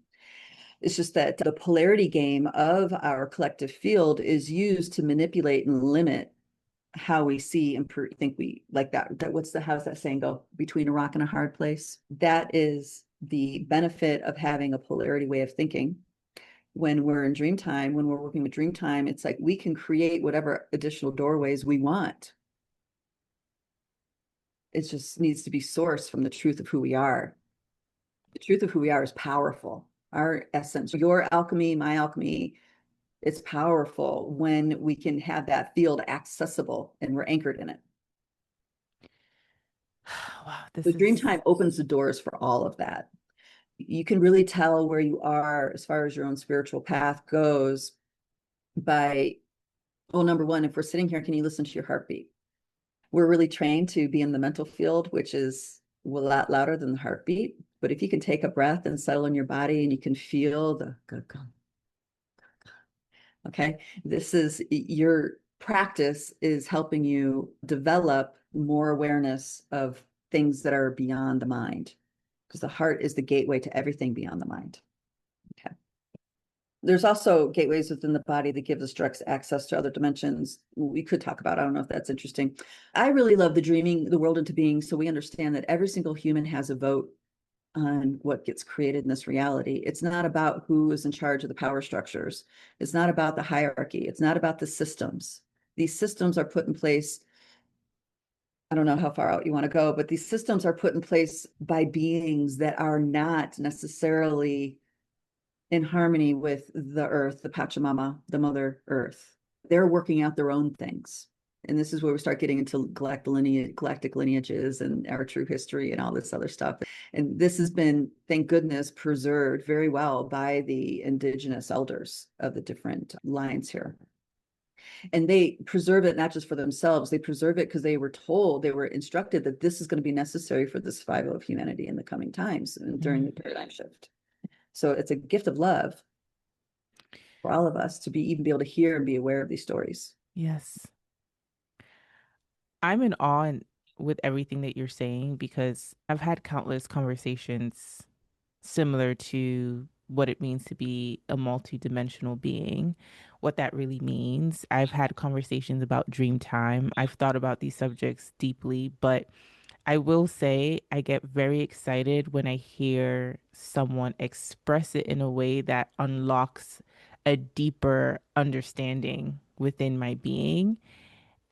[SPEAKER 1] It's just that the polarity game of our collective field is used to manipulate and limit how we see and think we like that. How's that saying go? Between a rock and a hard place. That is the benefit of having a polarity way of thinking. When we're in Dreamtime, when we're working with Dreamtime, it's like we can create whatever additional doorways we want. It just needs to be sourced from the truth of who we are. The truth of who we are is powerful. Our essence, your alchemy, my alchemy, it's powerful when we can have that field accessible and we're anchored in it.
[SPEAKER 2] Wow,
[SPEAKER 1] The Dreamtime opens the doors for all of that. You can really tell where you are as far as your own spiritual path goes by, well, number one, if we're sitting here, can you listen to your heartbeat? We're really trained to be in the mental field, which is a lot louder than the heartbeat. But if you can take a breath and settle in your body and you can feel the okay, this is your practice is helping you develop more awareness of things that are beyond the mind, because the heart is the gateway to everything beyond the mind. Okay. There's also gateways within the body that gives us direct access to other dimensions. We could talk about, I don't know if that's interesting. I really love the dreaming the world into being, so we understand that every single human has a vote on what gets created in this reality. It's not about who is in charge of the power structures. It's not about the hierarchy. It's not about the systems. These systems are put in place. I don't know how far out you want to go, but these systems are put in place by beings that are not necessarily in harmony with the earth, the Pachamama, the Mother Earth. They're working out their own things. And this is where we start getting into galactic lineages and our true history and all this other stuff. And this has been, thank goodness, preserved very well by the indigenous elders of the different lines here. And they preserve it not just for themselves, they preserve it because they were told, they were instructed that this is going to be necessary for the survival of humanity in the coming times and during the paradigm shift. So it's a gift of love for all of us to even be able to hear and be aware of these stories.
[SPEAKER 2] Yes. I'm in awe with everything that you're saying because I've had countless conversations similar to what it means to be a multidimensional being, what that really means. I've had conversations about dream time. I've thought about these subjects deeply, but I will say I get very excited when I hear someone express it in a way that unlocks a deeper understanding within my being.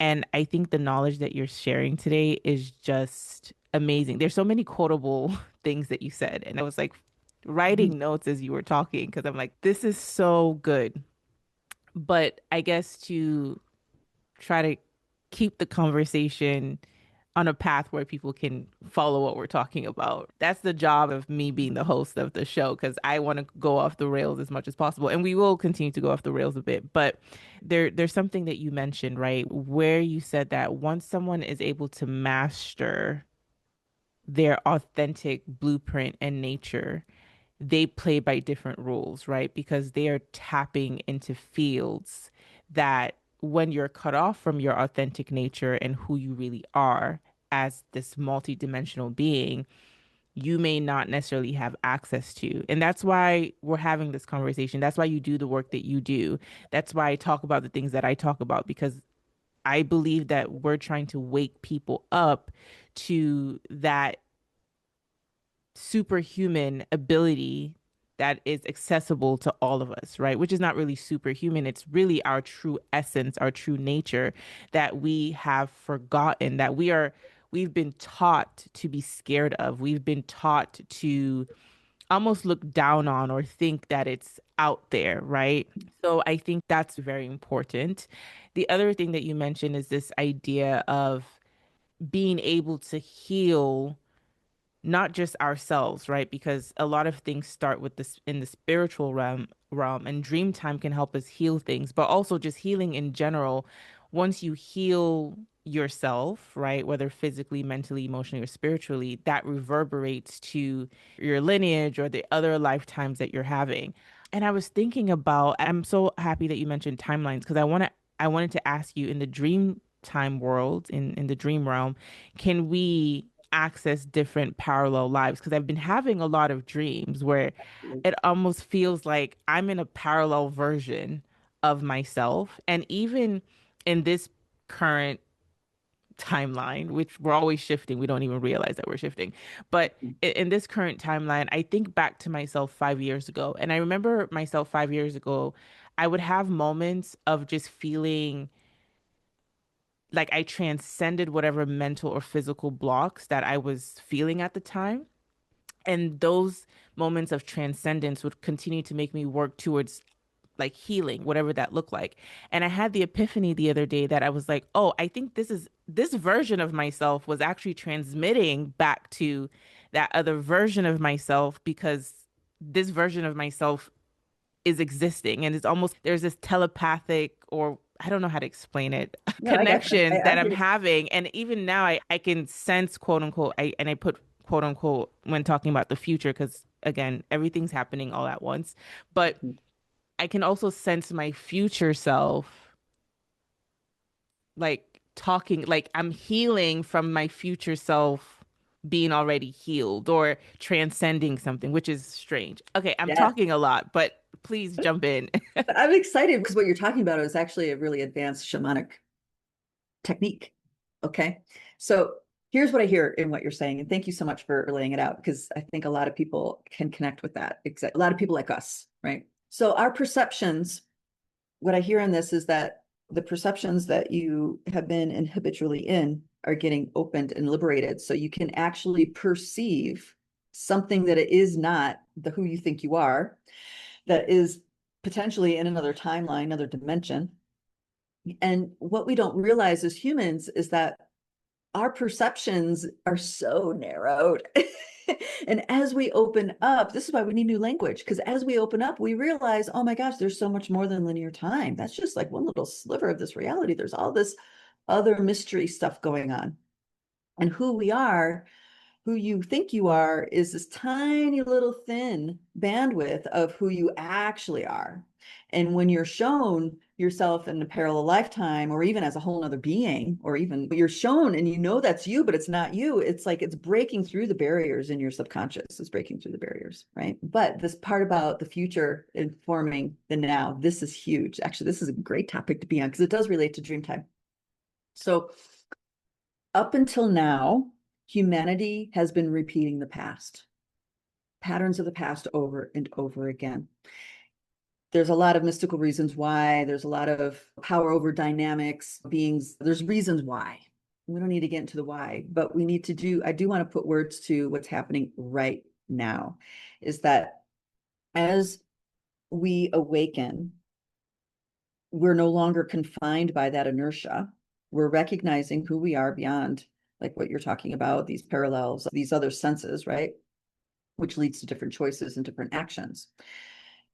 [SPEAKER 2] And I think the knowledge that you're sharing today is just amazing. There's so many quotable things that you said. And I was like writing notes as you were talking because I'm like, this is so good. But I guess to try to keep the conversation on a path where people can follow what we're talking about. That's the job of me being the host of the show because I want to go off the rails as much as possible. And we will continue to go off the rails a bit. But there's something that you mentioned, right? Where you said that once someone is able to master their authentic blueprint and nature, they play by different rules, right? Because they are tapping into fields that when you're cut off from your authentic nature and who you really are as this multidimensional being, you may not necessarily have access to. And that's why we're having this conversation. That's why you do the work that you do. That's why I talk about the things that I talk about, because I believe that we're trying to wake people up to that superhuman ability that is accessible to all of us, right? Which is not really superhuman. It's really our true essence, our true nature that we have forgotten, that we've been taught to be scared of. We've been taught to almost look down on or think that it's out there, right? So I think that's very important. The other thing that you mentioned is this idea of being able to heal not just ourselves, right? Because a lot of things start with this in the spiritual realm, and dream time can help us heal things, but also just healing in general. Once you heal yourself, right, whether physically, mentally, emotionally, or spiritually, that reverberates to your lineage or the other lifetimes that you're having. And I was thinking about, I'm so happy that you mentioned timelines because I wanted to ask you in the dream time world, in the dream realm, can we access different parallel lives because I've been having a lot of dreams where it almost feels like I'm in a parallel version of myself. And even in this current timeline, which we're always shifting, we don't even realize that we're shifting. But in this current timeline, I think back to myself 5 years ago. And I remember myself 5 years ago, I would have moments of just feeling like I transcended whatever mental or physical blocks that I was feeling at the time. And those moments of transcendence would continue to make me work towards like healing, whatever that looked like. And I had the epiphany the other day that I was like, oh, I think this version of myself was actually transmitting back to that other version of myself because this version of myself is existing. And it's almost, there's this telepathic, or I don't know how to explain it,
[SPEAKER 1] No, I got you.
[SPEAKER 2] connection
[SPEAKER 1] I
[SPEAKER 2] that I'm
[SPEAKER 1] hear
[SPEAKER 2] having. And even now I can sense, quote unquote, I put quote unquote when talking about the future, because again, everything's happening all at once. But
[SPEAKER 1] you.
[SPEAKER 2] I can also sense my future self like talking, like I'm healing from my future self being already healed or transcending something, which is strange. Okay, I'm
[SPEAKER 1] Yeah.
[SPEAKER 2] talking a lot, but please jump in.
[SPEAKER 1] But I'm excited because what you're talking about is actually a really advanced shamanic technique. Okay. So here's what I hear in what you're saying. And thank you so much for laying it out because I think a lot of people can connect with that. A lot of people like us, right? So our perceptions, what I hear in this is that the perceptions that you have been and habitually in are getting opened and liberated. So you can actually perceive something that it is not the who you think you are, that is potentially in another timeline, another dimension. And what we don't realize as humans is that our perceptions are so narrowed. And as we open up, this is why we need new language, because as we open up, we realize, oh my gosh, there's so much more than linear time. That's just like one little sliver of this reality. There's all this other mystery stuff going on. And who we are, who you think you are, is this tiny little thin bandwidth of who you actually are. And when you're shown yourself in a parallel lifetime, or even as a whole nother being, or even you're shown and you know that's you, but it's not you, it's like it's breaking through the barriers in your subconscious. It's breaking through the barriers, right? But this part about the future informing the now, this is huge. Actually, this is a great topic to be on because it does relate to Dreamtime. So up until now, humanity has been repeating the past, patterns of the past over and over again. There's a lot of mystical reasons why, there's a lot of power over dynamics, beings, there's reasons why. We don't need to get into the why, but we need to I do want to put words to what's happening right now, is that as we awaken, we're no longer confined by that inertia. We're recognizing who we are beyond, like what you're talking about, these parallels, these other senses, right? Which leads to different choices and different actions.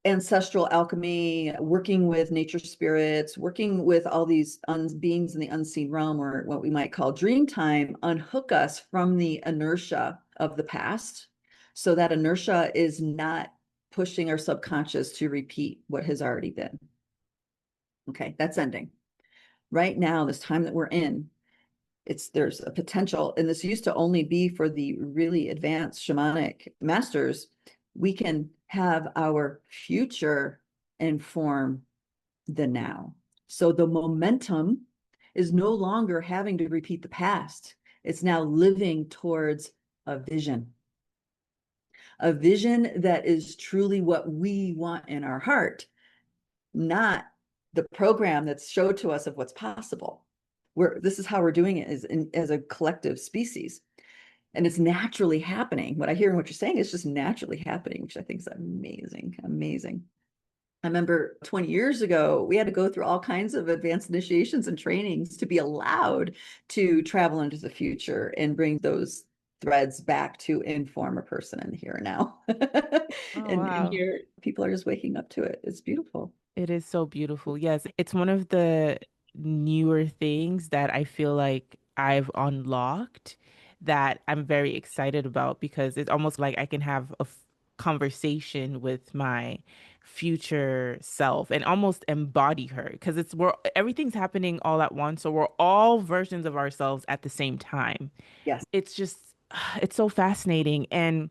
[SPEAKER 1] Ancestral alchemy, working with nature spirits, working with all these beings in the unseen realm, or what we might call dream time, unhook us from the inertia of the past. So that inertia is not pushing our subconscious to repeat what has already been. Okay, that's ending. Right now, this time that we're in, there's a potential, and this used to only be for the really advanced shamanic masters. We can have our future inform the now. So the momentum is no longer having to repeat the past. It's now living towards a vision that is truly what we want in our heart, not the program that's showed to us of what's possible. This is how we're doing it as a collective species. And it's naturally happening. What I hear and what you're saying is just naturally happening, which I think is amazing, amazing. I remember 20 years ago, we had to go through all kinds of advanced initiations and trainings to be allowed to travel into the future and bring those threads back to inform a person in the here and now.
[SPEAKER 2] Oh,
[SPEAKER 1] And
[SPEAKER 2] wow.
[SPEAKER 1] here, people are just waking up to it. It's beautiful.
[SPEAKER 2] It is so beautiful. Yes, it's one of the newer things that I feel like I've unlocked that I'm very excited about because it's almost like I can have a conversation with my future self and almost embody her because everything's happening all at once. So we're all versions of ourselves at the same time.
[SPEAKER 1] Yes.
[SPEAKER 2] It's just it's so fascinating. And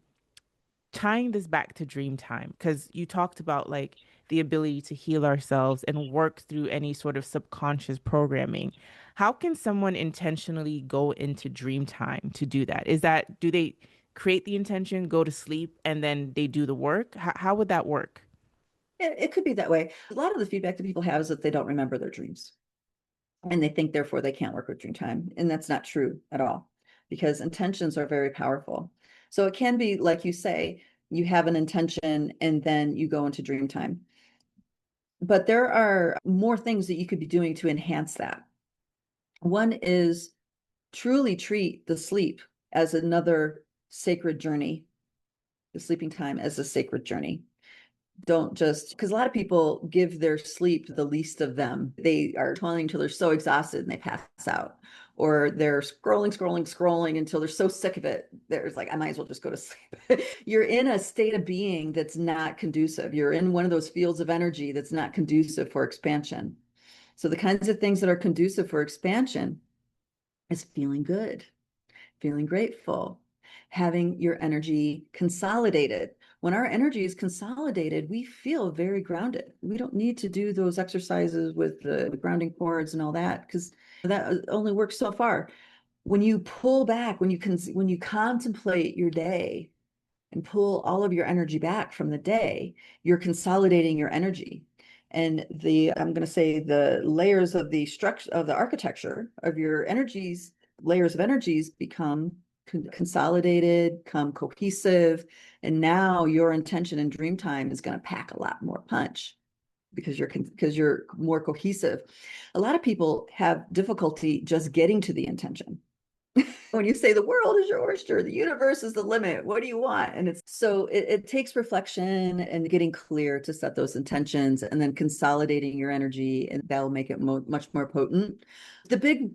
[SPEAKER 2] tying this back to Dreamtime, because you talked about like the ability to heal ourselves and work through any sort of subconscious programming. How can someone intentionally go into Dreamtime to do that? Do they create the intention, go to sleep, and then they do the work? How would that work?
[SPEAKER 1] It could be that way. A lot of the feedback that people have is that they don't remember their dreams and they think therefore they can't work with dream time. And that's not true at all because intentions are very powerful. So it can be like you say, you have an intention and then you go into dream time. But there are more things that you could be doing to enhance that. One is truly treat the sleep as another sacred journey, the sleeping time as a sacred journey. Don't just, because a lot of people give their sleep the least of them. They are toiling until they're so exhausted and they pass out, or they're scrolling until they're so sick of it. There's like, I might as well just go to sleep. You're in a state of being that's not conducive. You're in one of those fields of energy that's not conducive for expansion. So the kinds of things that are conducive for expansion is feeling good, feeling grateful, having your energy consolidated. When our energy is consolidated, we feel very grounded. We don't need to do those exercises with the grounding cords and all that because that only works so far. When you pull back, when you contemplate your day and pull all of your energy back from the day, you're consolidating your energy. And I'm going to say the layers of the structure of the architecture of your energies, layers of energies become consolidated, become cohesive. And now your intention in dream time is going to pack a lot more punch because you're more cohesive. A lot of people have difficulty just getting to the intention when you say the world is your oyster, the universe is the limit, what do you want? And it takes reflection and getting clear to set those intentions and then consolidating your energy, and that'll make it much more potent. The big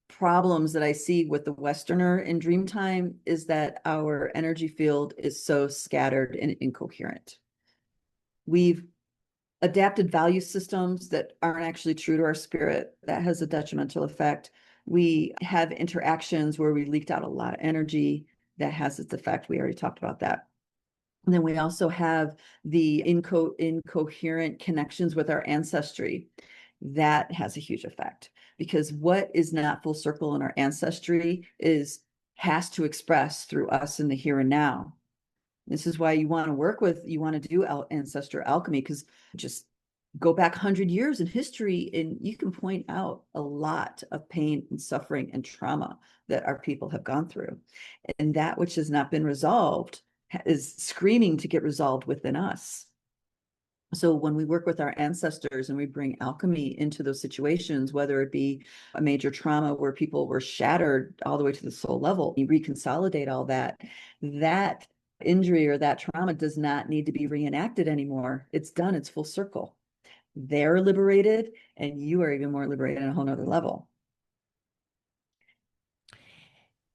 [SPEAKER 1] problems that I see with the Westerner in Dreamtime is that our energy field is so scattered and incoherent. We've adapted value systems that aren't actually true to our spirit. That has a detrimental effect. We have interactions where we leaked out a lot of energy. That has its effect. We already talked about that. And then we also have the incoherent connections with our ancestry. That has a huge effect because what is not full circle in our ancestry has to express through us in the here and now. This is why you want to do ancestral alchemy, because just go back 100 years in history and you can point out a lot of pain and suffering and trauma that our people have gone through. And that which has not been resolved is screaming to get resolved within us. So when we work with our ancestors and we bring alchemy into those situations, whether it be a major trauma where people were shattered all the way to the soul level, you reconsolidate all that, that injury or that trauma does not need to be reenacted anymore. It's done, it's full circle. They're liberated and you are even more liberated on a whole nother level.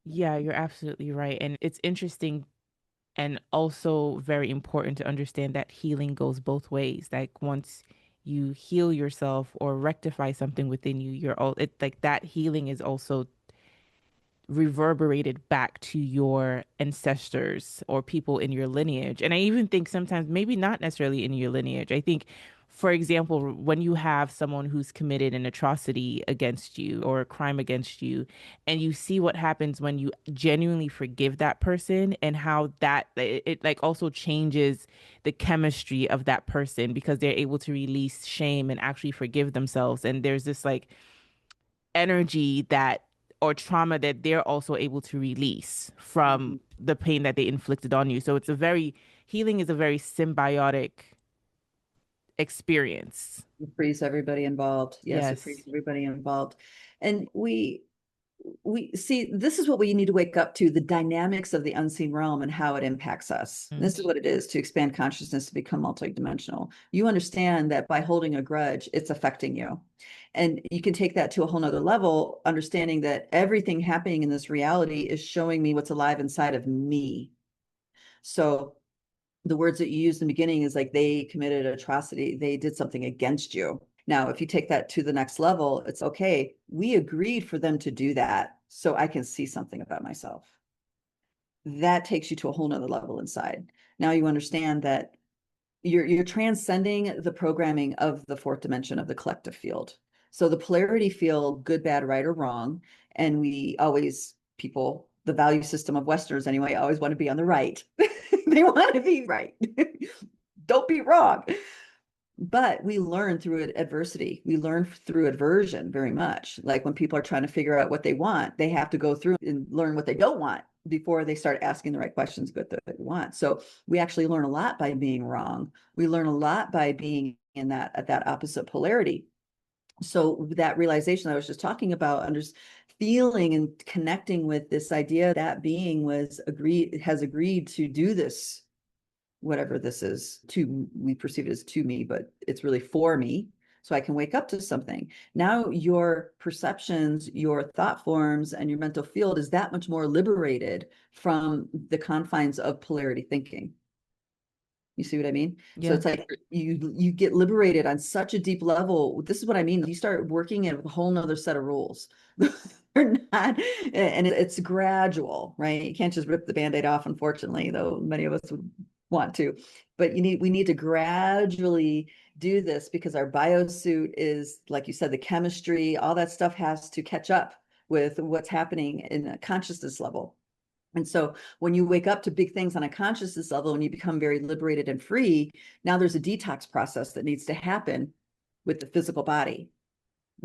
[SPEAKER 2] Yeah, you're absolutely right. And it's interesting and also very important to understand that healing goes both ways. Like once you heal yourself or rectify something within you, you're all it like that healing is also reverberated back to your ancestors or people in your lineage. And I even think sometimes maybe not necessarily in your lineage. I think, for example, when you have someone who's committed an atrocity against you or a crime against you, and you see what happens when you genuinely forgive that person and how it like also changes the chemistry of that person because they're able to release shame and actually forgive themselves. And there's this like energy that or trauma that they're also able to release
[SPEAKER 1] Mhm.
[SPEAKER 2] from the pain that they inflicted on you. So healing is a very symbiotic experience.
[SPEAKER 1] It frees everybody involved. Yes, it frees
[SPEAKER 2] Yes.
[SPEAKER 1] everybody involved. And we see this is what we need to wake up to, the dynamics of the unseen realm and how it impacts us.
[SPEAKER 2] Mm.
[SPEAKER 1] This is what it is to expand consciousness to become multidimensional. You understand that by holding a grudge, it's affecting you. And you can take that to a whole nother level, understanding that everything happening in this reality is showing me what's alive inside of me. So the words that you used in the beginning is like they committed atrocity, they did something against you. Now, if you take that to the next level, it's okay. We agreed for them to do that so I can see something about myself. that takes you to a whole nother level inside. Now you understand that you're transcending the programming of the fourth dimension of the collective field. So the polarity field, good, bad, right, or wrong, and we always, people, the value system of Westerners anyway, always want to be on the right. They want to be right. Don't be wrong. But we learn through adversity. We learn through aversion very much. Like when people are trying to figure out what they want, they have to go through and learn what they don't want before they start asking the right questions about what they want. So we actually learn a lot by being wrong. We learn a lot by being in that at that opposite polarity. So that realization I was just talking about, under feeling and connecting with this idea that being has agreed to do this, whatever this is, to we perceive it as to me, but it's really for me, so I can wake up to something. Now your perceptions, your thought forms, and your mental field is that much more liberated from the confines of polarity thinking. You see what I mean? So
[SPEAKER 2] Yeah.
[SPEAKER 1] it's like you get liberated on such a deep level. This is what I mean. You start working in a whole nother set of rules. They're not, and it's gradual, right? You can't just rip the Band-Aid off, unfortunately, though many of us would want to. But we need to gradually do this because our biosuit is, like you said, the chemistry, all that stuff has to catch up with what's happening in a consciousness level. And so when you wake up to big things on a consciousness level and you become very liberated and free, now there's a detox process that needs to happen with the physical body.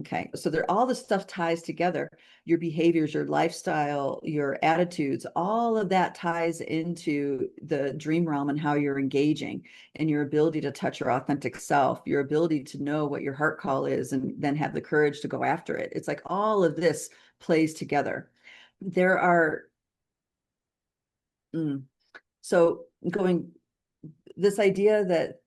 [SPEAKER 1] Okay. So all this stuff ties together. Your behaviors, your lifestyle, your attitudes, all of that ties into the dream realm and how you're engaging and your ability to touch your authentic self, your ability to know what your heart call is and then have the courage to go after it. It's like all of this plays together. There are So going this idea that,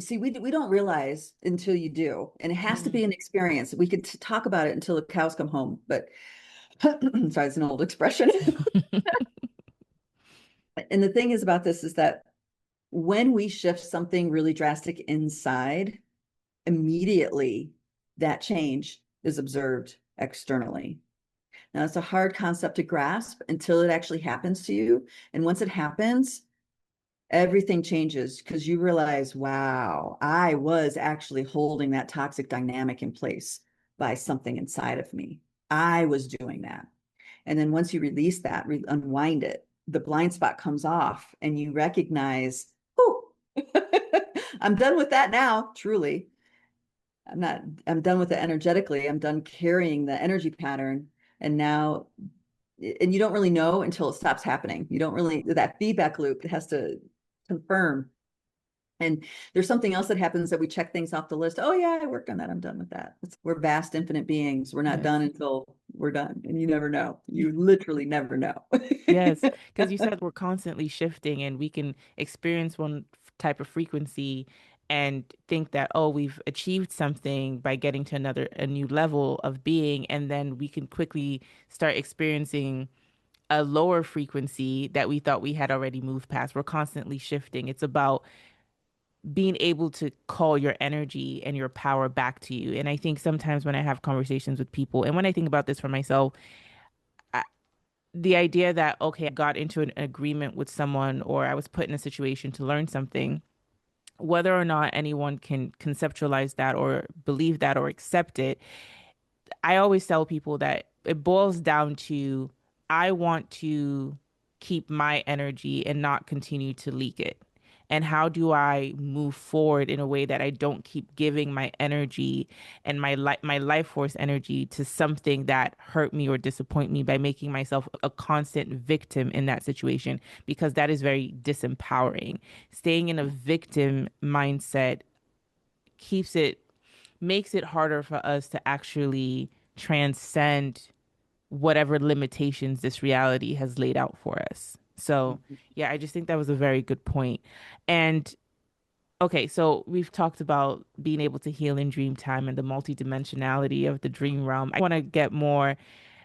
[SPEAKER 1] see, we don't realize until you do, and it has to be an experience. We could talk about it until the cows come home, but sorry, it's an old expression. And the thing is about this is that when we shift something really drastic inside, immediately that change is observed externally. Now, it's a hard concept to grasp until it actually happens to you. And once it happens, everything changes because you realize, wow, I was actually holding that toxic dynamic in place by something inside of me. I was doing that. And then once you release that, unwind it, the blind spot comes off and you recognize, oh, I'm done with that now, truly. I'm done with it energetically. I'm done carrying the energy pattern. And now, and you don't really know until it stops happening. You don't really, that feedback loop has to confirm. And there's something else that happens that we check things off the list. Oh yeah, I worked on that. I'm done with that. We're vast, infinite beings. We're not
[SPEAKER 2] Yes.
[SPEAKER 1] done until we're done. And you never know. You literally never know.
[SPEAKER 2] Yes, because you said we're constantly shifting and we can experience one type of frequency and think that, oh, we've achieved something by getting to a new level of being, and then we can quickly start experiencing a lower frequency that we thought we had already moved past. We're constantly shifting. It's about being able to call your energy and your power back to you. And I think sometimes when I have conversations with people, and when I think about this for myself, the idea that, okay, I got into an agreement with someone or I was put in a situation to learn something, whether or not anyone can conceptualize that or believe that or accept it, I always tell people that it boils down to I want to keep my energy and not continue to leak it. And how do I move forward in a way that I don't keep giving my energy and my life force energy to something that hurt me or disappoint me by making myself a constant victim in that situation, because that is very disempowering. Staying in a victim mindset keeps it makes it harder for us to actually transcend whatever limitations this reality has laid out for us. So, yeah, I just think that was a very good point. And okay, so we've talked about being able to heal in dream time and the multidimensionality of the dream realm. I want to get more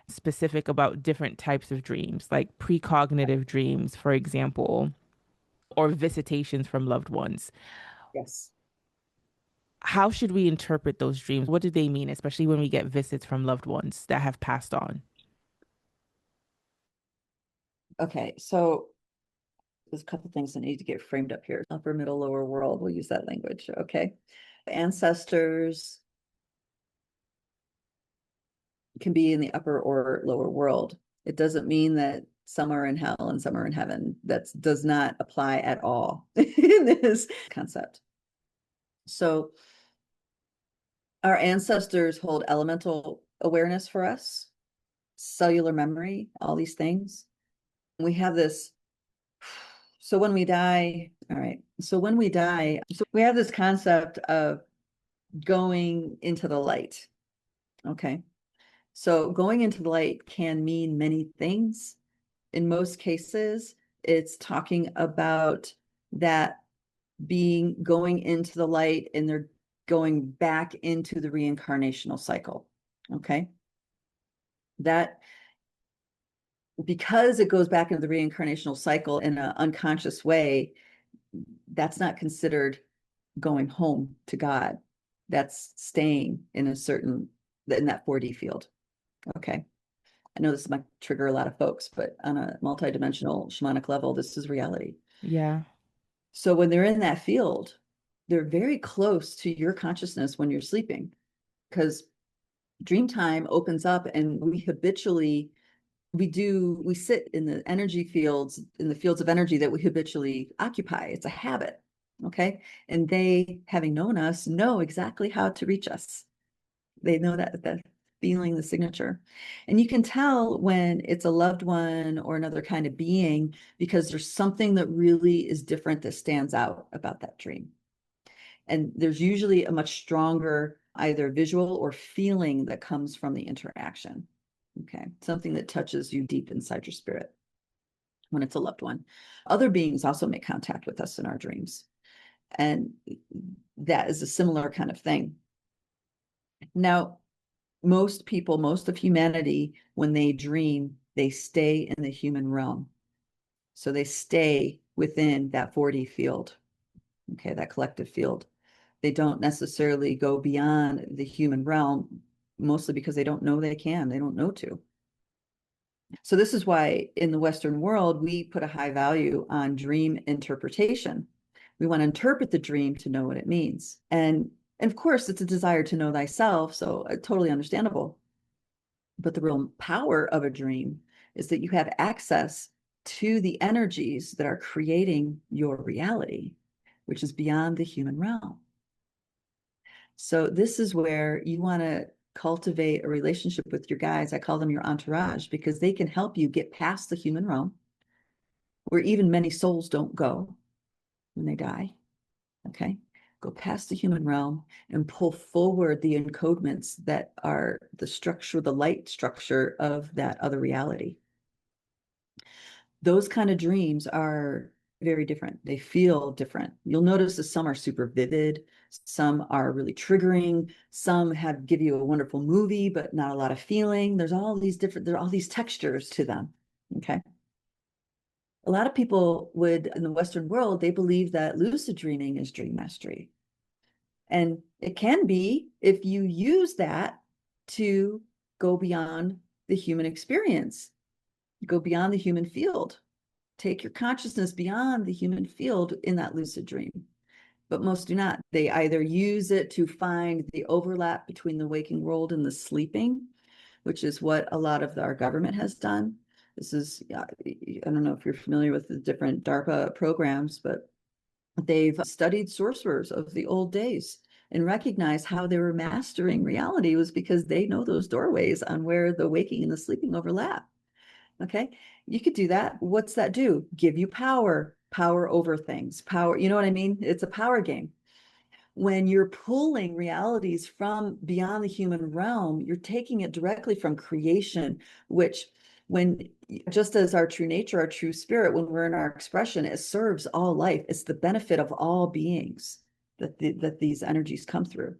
[SPEAKER 2] specific about different types of dreams, like precognitive dreams, for example, or visitations from loved ones.
[SPEAKER 1] Yes.
[SPEAKER 2] How should we interpret those dreams? What do they mean, especially when we get visits from loved ones that have passed on?
[SPEAKER 1] Okay, so there's a couple things that need to get framed up here. Upper, middle, lower world. We'll use that language. Okay. Ancestors can be in the upper or lower world. It doesn't mean that some are in hell and some are in heaven. That does not apply at all in this concept. So our ancestors hold elemental awareness for us, cellular memory, all these things. We have this. So when we die, all right. So when we die, so we have this concept of going into the light. Okay. So going into the light can mean many things. In most cases, it's talking about that being going into the light and they're going back into the reincarnational cycle. Okay. That because it goes back into the reincarnational cycle in an unconscious way, that's not considered going home to God. That's staying in a certain, in that 4D field. Okay. I know this might trigger a lot of folks, but on a multidimensional shamanic level, this is reality.
[SPEAKER 2] Yeah.
[SPEAKER 1] So when they're in that field, they're very close to your consciousness when you're sleeping, because Dreamtime opens up and we habitually, we sit in the energy fields, in the fields of energy that we habitually occupy. It's a habit. Okay. And they, having known us, know exactly how to reach us. They know that feeling, the signature. And you can tell when it's a loved one or another kind of being, because there's something that really is different that stands out about that dream. And there's usually a much stronger either visual or feeling that comes from the interaction. Okay. Something that touches you deep inside your spirit when it's a loved one. Other beings also make contact with us in our dreams. And that is a similar kind of thing. Now, most people, most of humanity, when they dream, they stay in the human realm. So they stay within that 4D field, okay, that collective field. They don't necessarily go beyond the human realm, mostly because they don't know they can, they don't know to. So this is why in the Western world, we put a high value on dream interpretation. We want to interpret the dream to know what it means. And of course, it's a desire to know thyself, so totally understandable. But the real power of a dream is that you have access to the energies that are creating your reality, which is beyond the human realm. So this is where you want to cultivate a relationship with your guides. I call them your entourage because they can help you get past the human realm, where even many souls don't go when they die. Okay. Go past the human realm and pull forward the encodements that are the structure, the light structure of that other reality. Those kind of dreams are very different. They feel different. You'll notice that some are super vivid, some are really triggering, some give you a wonderful movie, but not a lot of feeling. There are all these textures to them. Okay. A lot of people in the Western world, they believe that lucid dreaming is dream mastery. And it can be if you use that to go beyond the human experience, go beyond the human field, take your consciousness beyond the human field in that lucid dream. But most do not. They either use it to find the overlap between the waking world and the sleeping, which is what a lot of our government has done. This is, I don't know if you're familiar with the different DARPA programs, but they've studied sorcerers of the old days and recognized how they were mastering reality was because they know those doorways on where the waking and the sleeping overlap. Okay, you could do that. What's that do? Give you power over things, power. You know what I mean? It's a power game. When you're pulling realities from beyond the human realm, you're taking it directly from creation, which just as our true nature, our true spirit, when we're in our expression, it serves all life. It's the benefit of all beings that these energies come through,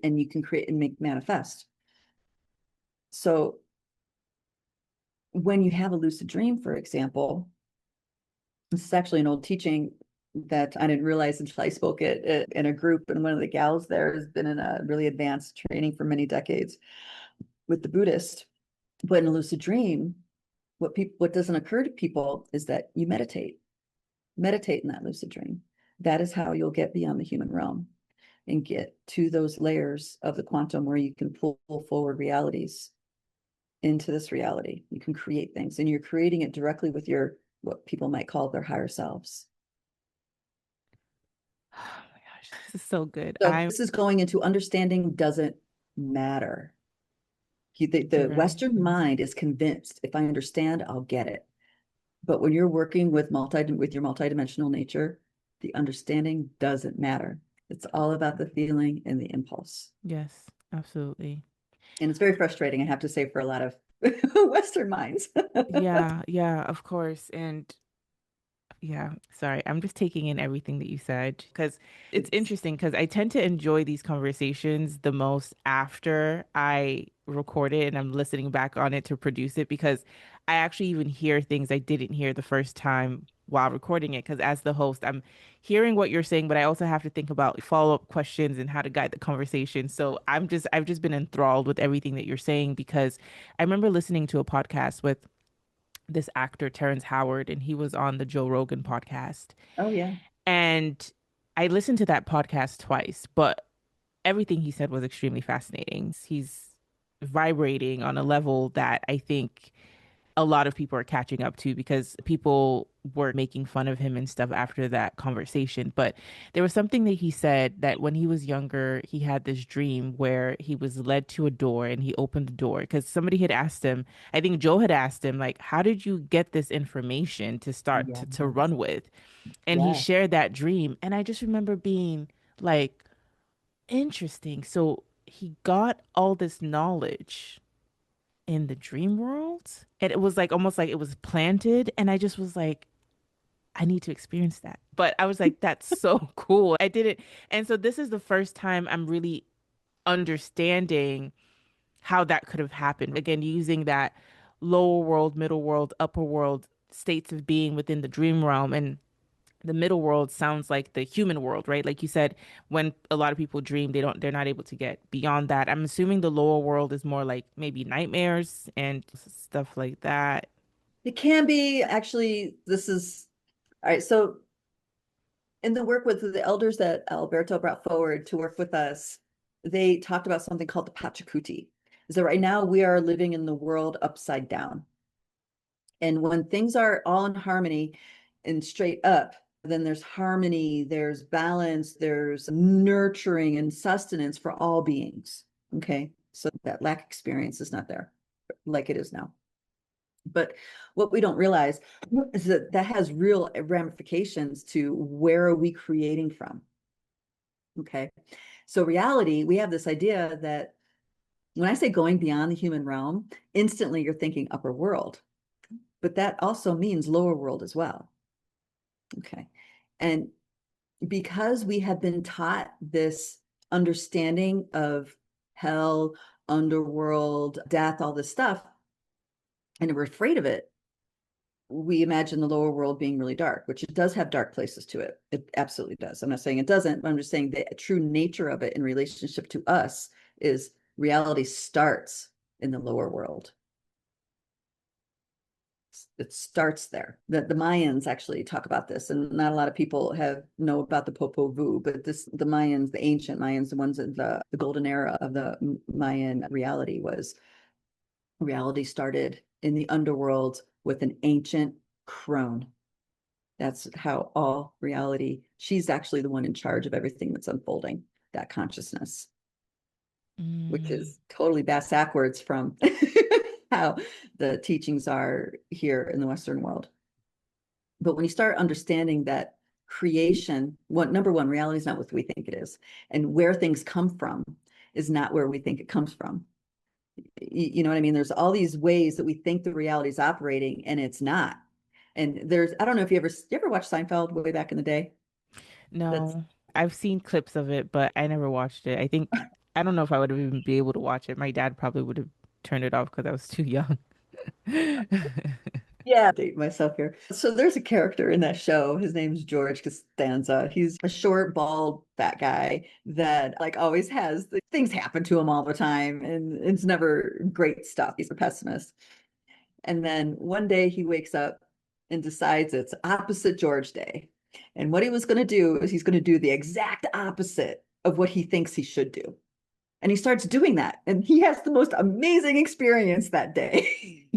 [SPEAKER 1] and you can create and make manifest. So when you have a lucid dream, for example, this is actually an old teaching that I didn't realize until I spoke it in a group, and one of the gals there has been in a really advanced training for many decades with the Buddhist. But in a lucid dream, what doesn't occur to people is that you meditate in that lucid dream. That is how you'll get beyond the human realm and get to those layers of the quantum where you can pull forward realities into this reality. You can create things, and you're creating it directly with your, what people might call their higher selves.
[SPEAKER 2] Oh my gosh, this is so good.
[SPEAKER 1] So this is going into understanding doesn't matter. The
[SPEAKER 2] Right.
[SPEAKER 1] Western mind is convinced if I understand, I'll get it. But when you're working with your multidimensional nature, the understanding doesn't matter. It's all about the feeling and the impulse.
[SPEAKER 2] Yes, absolutely.
[SPEAKER 1] And it's very frustrating, I have to say, for a lot of Western minds.
[SPEAKER 2] Yeah, yeah, of course. And yeah, sorry. I'm just taking in everything that you said because it's
[SPEAKER 1] It's,
[SPEAKER 2] interesting because I tend to enjoy these conversations the most after I record it and I'm listening back on it to produce it because I actually even hear things I didn't hear the first time while recording it. Because as the host, I'm hearing what you're saying, but I also have to think about follow-up questions and how to guide the conversation. So I've just been enthralled with everything that you're saying because I remember listening to a podcast with this actor Terrence Howard, and he was on the Joe Rogan podcast.
[SPEAKER 1] oh yeah.
[SPEAKER 2] And I listened to that podcast twice, but everything he said was extremely fascinating. He's vibrating on a level that I think a lot of people are catching up to because people were making fun of him and stuff after that conversation. But there was something that he said that when he was younger, he had this dream where he was led to a door and he opened the door because somebody had asked him, I think Joe had asked him, like, how did you get this information to start
[SPEAKER 1] Yeah.
[SPEAKER 2] to run with? And he
[SPEAKER 1] Yeah.
[SPEAKER 2] shared that dream. And I just remember being like, interesting. So he got all this knowledge in the dream world. And it was like almost like it was planted. And I just was like, I need to experience that. But I was like, that's so cool. I did it. And so this is the first time I'm really understanding how that could have happened. Again, using that lower world, middle world, upper world states of being within the dream realm. And the middle world sounds like the human world, right? Like you said, when a lot of people dream, they're not able to get beyond that. I'm assuming the lower world is more like maybe nightmares and stuff like that.
[SPEAKER 1] It can be actually, this is all right. So in the work with the elders that Alberto brought forward to work with us, they talked about something called the Pachacuti. Is that right now we are living in the world upside down. And when things are all in harmony and straight up, then there's harmony, there's balance, there's nurturing and sustenance for all beings. Okay. So that lack experience is not there like it is now. But what we don't realize is that that has real ramifications to where are we creating from? Okay. So reality, we have this idea that when I say going beyond the human realm, instantly you're thinking upper world, but that also means lower world as well. Okay. And because we have been taught this understanding of hell, underworld, death, all this stuff, and we're afraid of it, we imagine the lower world being really dark, which it does have dark places to it. It absolutely does. I'm not saying it doesn't, but I'm just saying the true nature of it in relationship to us is reality starts in the lower world. It starts there. The Mayans actually talk about this, and not a lot of people have know about the Popol Vuh, but the Mayans, the ancient Mayans, the ones in the golden era of the Mayan reality started in the underworld with an ancient crone. That's how all reality, she's actually the one in charge of everything that's unfolding, that consciousness, which
[SPEAKER 2] Mm,
[SPEAKER 1] is totally backwards from how the teachings are here in the Western world. But when you start understanding that creation, number one, reality is not what we think it is, and where things come from is not where we think it comes from. You know what I mean? There's all these ways that we think the reality is operating, and it's not. And I don't know if you ever watched Seinfeld way back in the day. That's
[SPEAKER 2] no, I've seen clips of it, but I never watched it. I think I don't know if I would have even be able to watch it. My dad probably would have turned it off because I was too young.
[SPEAKER 1] Yeah, date myself here. So there's a character in that show. His name's George Costanza. He's a short, bald, fat guy that like always has things happen to him all the time, and it's never great stuff. He's a pessimist. And then one day he wakes up and decides it's opposite George Day. And what he was going to do is he's going to do the exact opposite of what he thinks he should do. And he starts doing that. And he has the most amazing experience that day.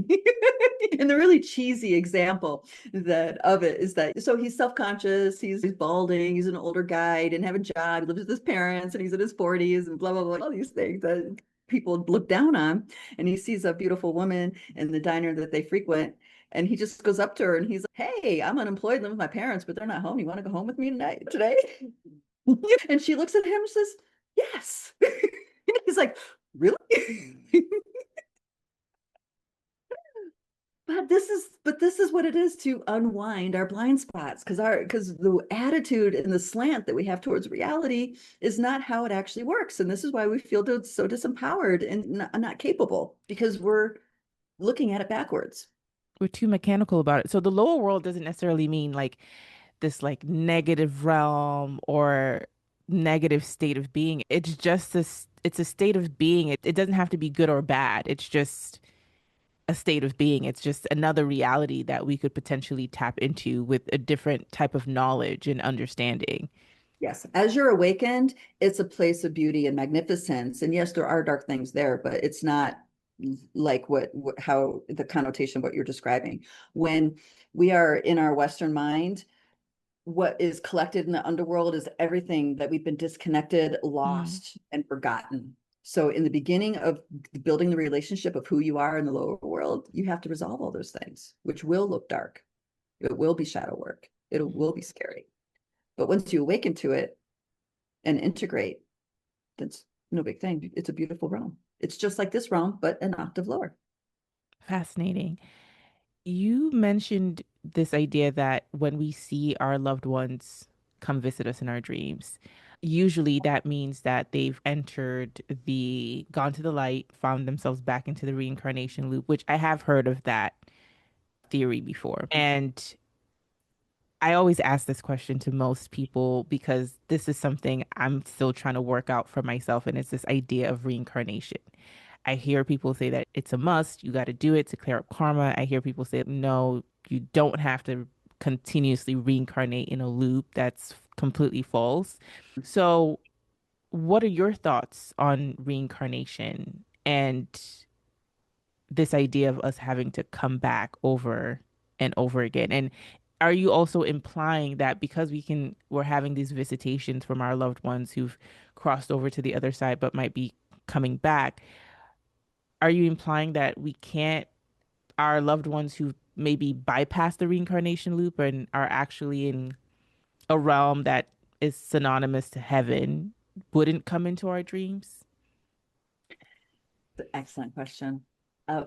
[SPEAKER 1] And the really cheesy example that of it is that so he's self-conscious, he's balding, he's an older guy, he didn't have a job, he lives with his parents, and he's in his 40s and blah, blah, blah, all these things that people look down on. And he sees a beautiful woman in the diner that they frequent. And he just goes up to her and he's like, hey, I'm unemployed, living with my parents, but they're not home. You want to go home with me today? And she looks at him and says, yes. He's like, really? But this is what it is to unwind our blind spots, because the attitude and the slant that we have towards reality is not how it actually works. And this is why we feel so disempowered and not capable, because we're looking at it backwards.
[SPEAKER 2] We're too mechanical about it. So the lower world doesn't necessarily mean like this like negative realm or negative state of being. It's just this, it's a state of being. It doesn't have to be good or bad. It's just a state of being. It's just another reality that we could potentially tap into with a different type of knowledge and understanding.
[SPEAKER 1] Yes, as you're awakened, it's a place of beauty and magnificence. And yes, there are dark things there, but it's not like how the connotation of what you're describing. When we are in our Western mind, what is collected in the underworld is everything that we've been disconnected,
[SPEAKER 2] Mm,
[SPEAKER 1] lost, and forgotten. So in the beginning of building the relationship of who you are in the lower world, you have to resolve all those things, which will look dark. It will be shadow work. It will be scary. But once you awaken to it and integrate, that's no big thing. It's a beautiful realm. It's just like this realm, but an octave lower.
[SPEAKER 2] fascinating. You mentioned this idea that when we see our loved ones come visit us in our dreams, usually that means that they've gone to the light, found themselves back into the reincarnation loop, which I have heard of that theory before. And I always ask this question to most people because this is something I'm still trying to work out for myself. And it's this idea of reincarnation. I hear people say that it's a must, you got to do it to clear up karma. I hear people say, no, you don't have to continuously reincarnate in a loop. That's completely false. So, what are your thoughts on reincarnation and this idea of us having to come back over and over again? And are you also implying that because we're having these visitations from our loved ones who've crossed over to the other side but might be coming back, are you implying that we can't, our loved ones who maybe bypass the reincarnation loop and are actually in a realm that is synonymous to heaven wouldn't come into our dreams?
[SPEAKER 1] Excellent question.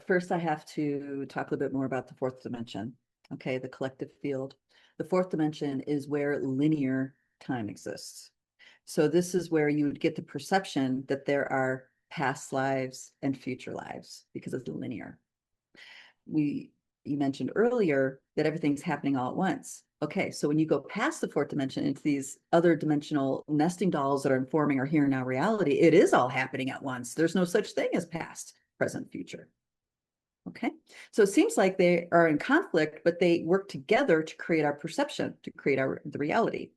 [SPEAKER 1] First, I have to talk a little bit more about the fourth dimension. Okay, the collective field. The fourth dimension is where linear time exists. So this is where you would get the perception that there are past lives and future lives because it's linear. You mentioned earlier that everything's happening all at once. Okay, so when you go past the fourth dimension into these other dimensional nesting dolls that are informing our here and now reality, it is all happening at once. There's no such thing as past, present, future. Okay, so it seems like they are in conflict, but they work together to create our perception, to create the reality.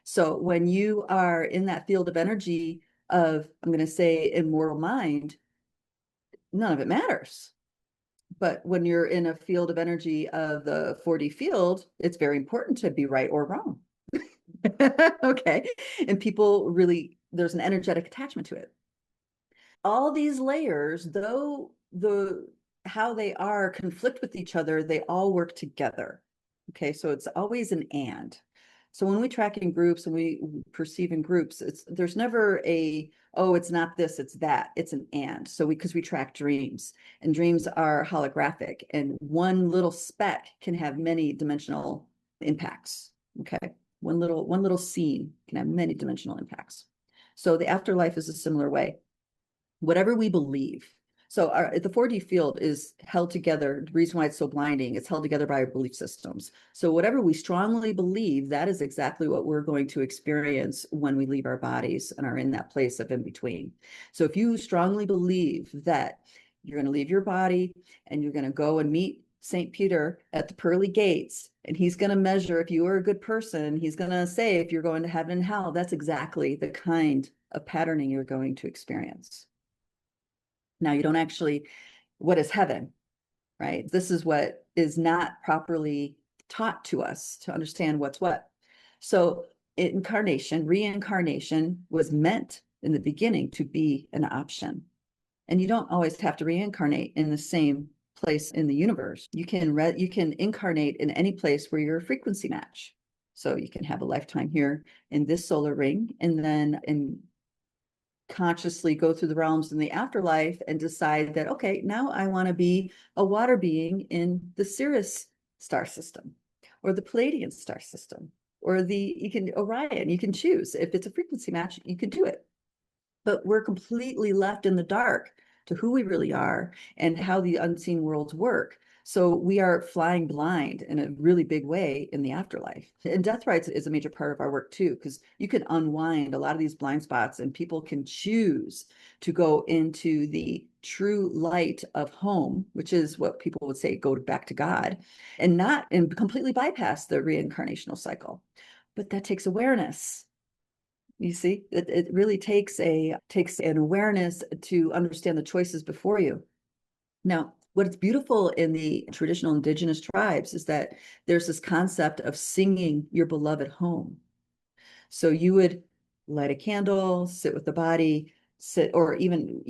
[SPEAKER 1] So when you are in that field of energy of, I'm going to say, immortal mind, none of it matters. But when you're in a field of energy of the 4D field, it's very important to be right or wrong. Okay. And people really, there's an energetic attachment to it. All these layers, though how they are conflict with each other, they all work together. Okay. So it's always an and. So when we track in groups and we perceive in groups, there's never oh, it's not this, it's that. It's an and. So because we track dreams, and dreams are holographic, and one little speck can have many dimensional impacts. Okay. One little scene can have many dimensional impacts. So the afterlife is a similar way. Whatever we believe. So the 4D field is held together. The reason why it's so blinding, it's held together by our belief systems. So whatever we strongly believe, that is exactly what we're going to experience when we leave our bodies and are in that place of in between. So if you strongly believe that You're going to leave your body and you're going to go and meet St. Peter at the pearly gates. And he's going to measure if you are a good person. He's going to say if you're going to heaven and hell. That's exactly the kind of patterning you're going to experience. Now, you don't actually, what is heaven, right? This is what is not properly taught to us to understand what's what. So reincarnation was meant in the beginning to be an option. And you don't always have to reincarnate in the same place in the universe. You can incarnate in any place where you're a frequency match. So you can have a lifetime here in this solar ring, and then consciously go through the realms in the afterlife and decide that, okay, now I want to be a water being in the Sirius star system or the Palladian star system or Orion. You can choose. If it's a frequency match, you can do it. But we're completely left in the dark to who we really are and how the unseen worlds work. So we are flying blind in a really big way in the afterlife. And death rites is a major part of our work too, because you can unwind a lot of these blind spots and people can choose to go into the true light of home, which is what people would say, go back to God, and completely bypass the reincarnational cycle. But that takes awareness. You see, it really takes an awareness to understand the choices before you. Now, what's beautiful in the traditional indigenous tribes is that there's this concept of singing your beloved home. So you would light a candle, sit with the body, or even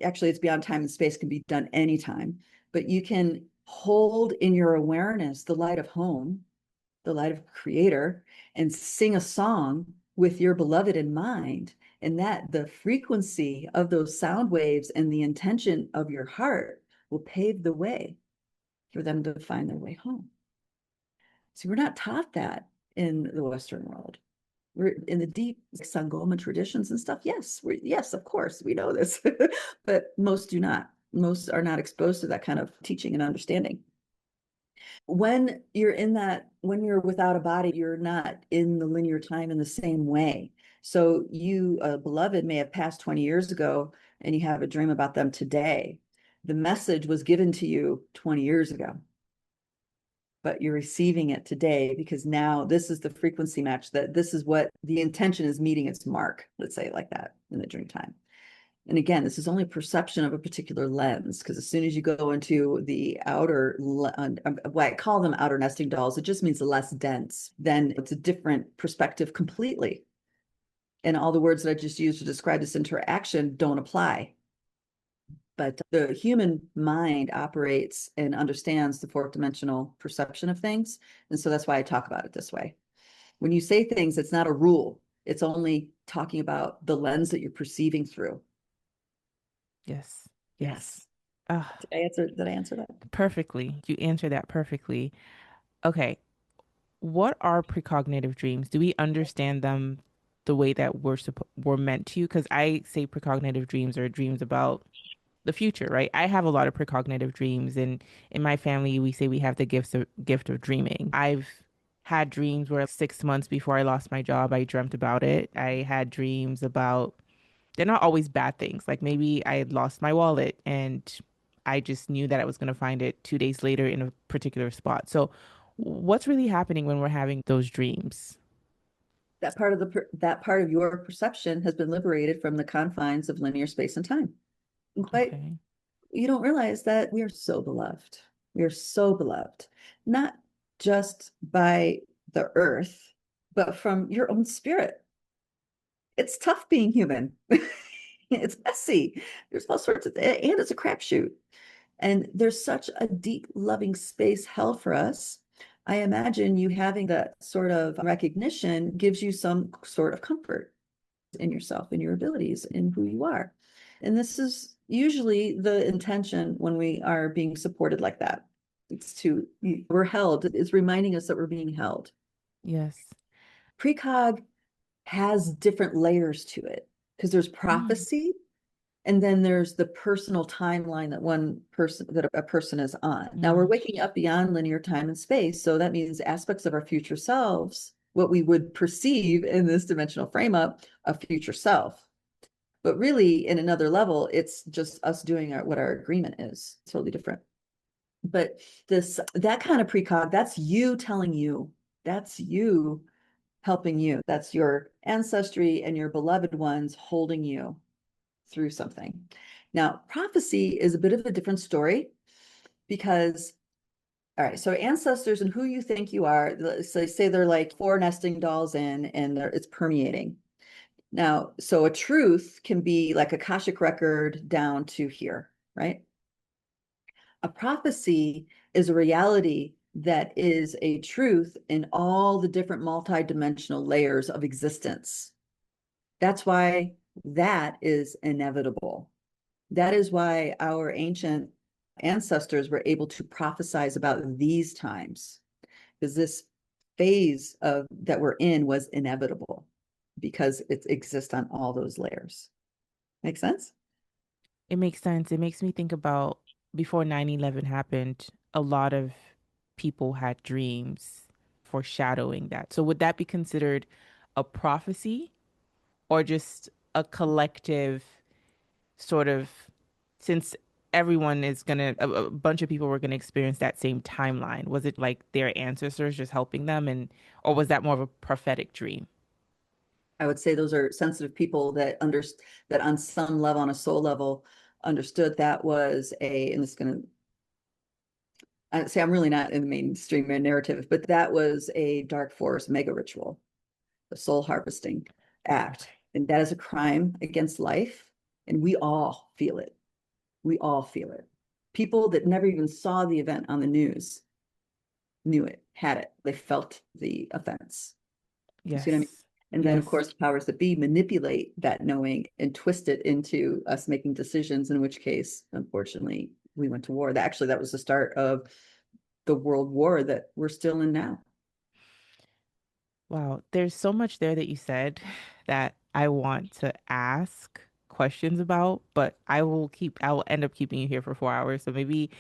[SPEAKER 1] actually it's beyond time and space, can be done anytime, but you can hold in your awareness the light of home, the light of creator, and sing a song with your beloved in mind. And that the frequency of those sound waves and the intention of your heart will pave the way for them to find their way home. So we're not taught that in the Western world. We're in the deep Sangoma traditions and stuff. Yes, of course, we know this, but most do not. Most are not exposed to that kind of teaching and understanding. When you're without a body, you're not in the linear time in the same way. So a beloved may have passed 20 years ago and you have a dream about them today. The message was given to you 20 years ago, but you're receiving it today because now this is the frequency match, that this is what the intention is meeting its mark. Let's say it like that in the dream time. And again, this is only perception of a particular lens, because as soon as you go into the outer, what I call them outer nesting dolls, it just means less dense. Then it's a different perspective completely. And all the words that I just used to describe this interaction don't apply. But the human mind operates and understands the fourth dimensional perception of things. And so that's why I talk about it this way. When you say things, it's not a rule. It's only talking about the lens that you're perceiving through.
[SPEAKER 2] Yes.
[SPEAKER 1] Yes.
[SPEAKER 2] Uh,
[SPEAKER 1] Did I answer that?
[SPEAKER 2] Perfectly. You answered that perfectly. Okay. What are precognitive dreams? Do we understand them the way that we're meant to? Because I say precognitive dreams are dreams about the future, right? I have a lot of precognitive dreams, and in my family, we say we have the gift of dreaming. I've had dreams where 6 months before I lost my job, I dreamt about it. I had dreams about, they're not always bad things. Like maybe I had lost my wallet and I just knew that I was going to find it 2 days later in a particular spot. So, what's really happening when we're having those dreams?
[SPEAKER 1] That part of your perception has been liberated from the confines of linear space and time. But
[SPEAKER 2] Okay.
[SPEAKER 1] you don't realize that we are so beloved. We are so beloved, not just by the earth, but from your own spirit. It's tough being human. It's messy. There's all sorts of, and it's a crapshoot. And there's such a deep, loving space held for us. I imagine you having that sort of recognition gives you some sort of comfort in yourself, in your abilities, in who you are. And this is usually the intention when we are being supported like that. We're held. It's reminding us that we're being held.
[SPEAKER 2] Yes.
[SPEAKER 1] Precog has different layers to it because there's
[SPEAKER 2] Mm.
[SPEAKER 1] prophecy, and then there's the personal timeline that a person is on. Now we're
[SPEAKER 2] Mm.
[SPEAKER 1] waking up beyond linear time and space. So that means aspects of our future selves, what we would perceive in this dimensional frame up, a future self. But really, in another level, it's just us doing what our agreement is. It's totally different. But that kind of precog, that's you telling you, that's you helping you. That's your ancestry and your beloved ones holding you through something. Now, prophecy is a bit of a different story because, all right, so ancestors and who you think you are, so say they're like 4 nesting dolls in, and it's permeating. Now, so a truth can be like Akashic record down to here, right? A prophecy is a reality that is a truth in all the different multidimensional layers of existence. That's why that is inevitable. That is why our ancient ancestors were able to prophesize about these times, because this phase of that we're in was inevitable because it exists on all those layers. Make sense?
[SPEAKER 2] It makes sense. It makes me think about before 9/11 happened, a lot of people had dreams foreshadowing that. So would that be considered a prophecy or just a collective sort of, since everyone is gonna, a bunch of people were gonna experience that same timeline? Was it like their ancestors just helping them, and or was that more of a prophetic dream?
[SPEAKER 1] I would say those are sensitive people that that on some level, on a soul level, understood that was and it's going to, I say I'm really not in the mainstream narrative, but that was a dark force mega ritual, the soul harvesting act.
[SPEAKER 2] Okay.
[SPEAKER 1] And that is a crime against life. And we all feel it. We all feel it. People that never even saw the event on the news knew it, had it. They felt the offense. You see what I mean?
[SPEAKER 2] Yes.
[SPEAKER 1] And then, of
[SPEAKER 2] Yes.
[SPEAKER 1] course, powers that be manipulate that knowing and twist it into us making decisions, in which case, unfortunately, we went to war. Actually, that was the start of the world war that we're still in now.
[SPEAKER 2] Wow, there's so much there that you said that I want to ask questions about, but I will end up keeping you here for 4 hours. So maybe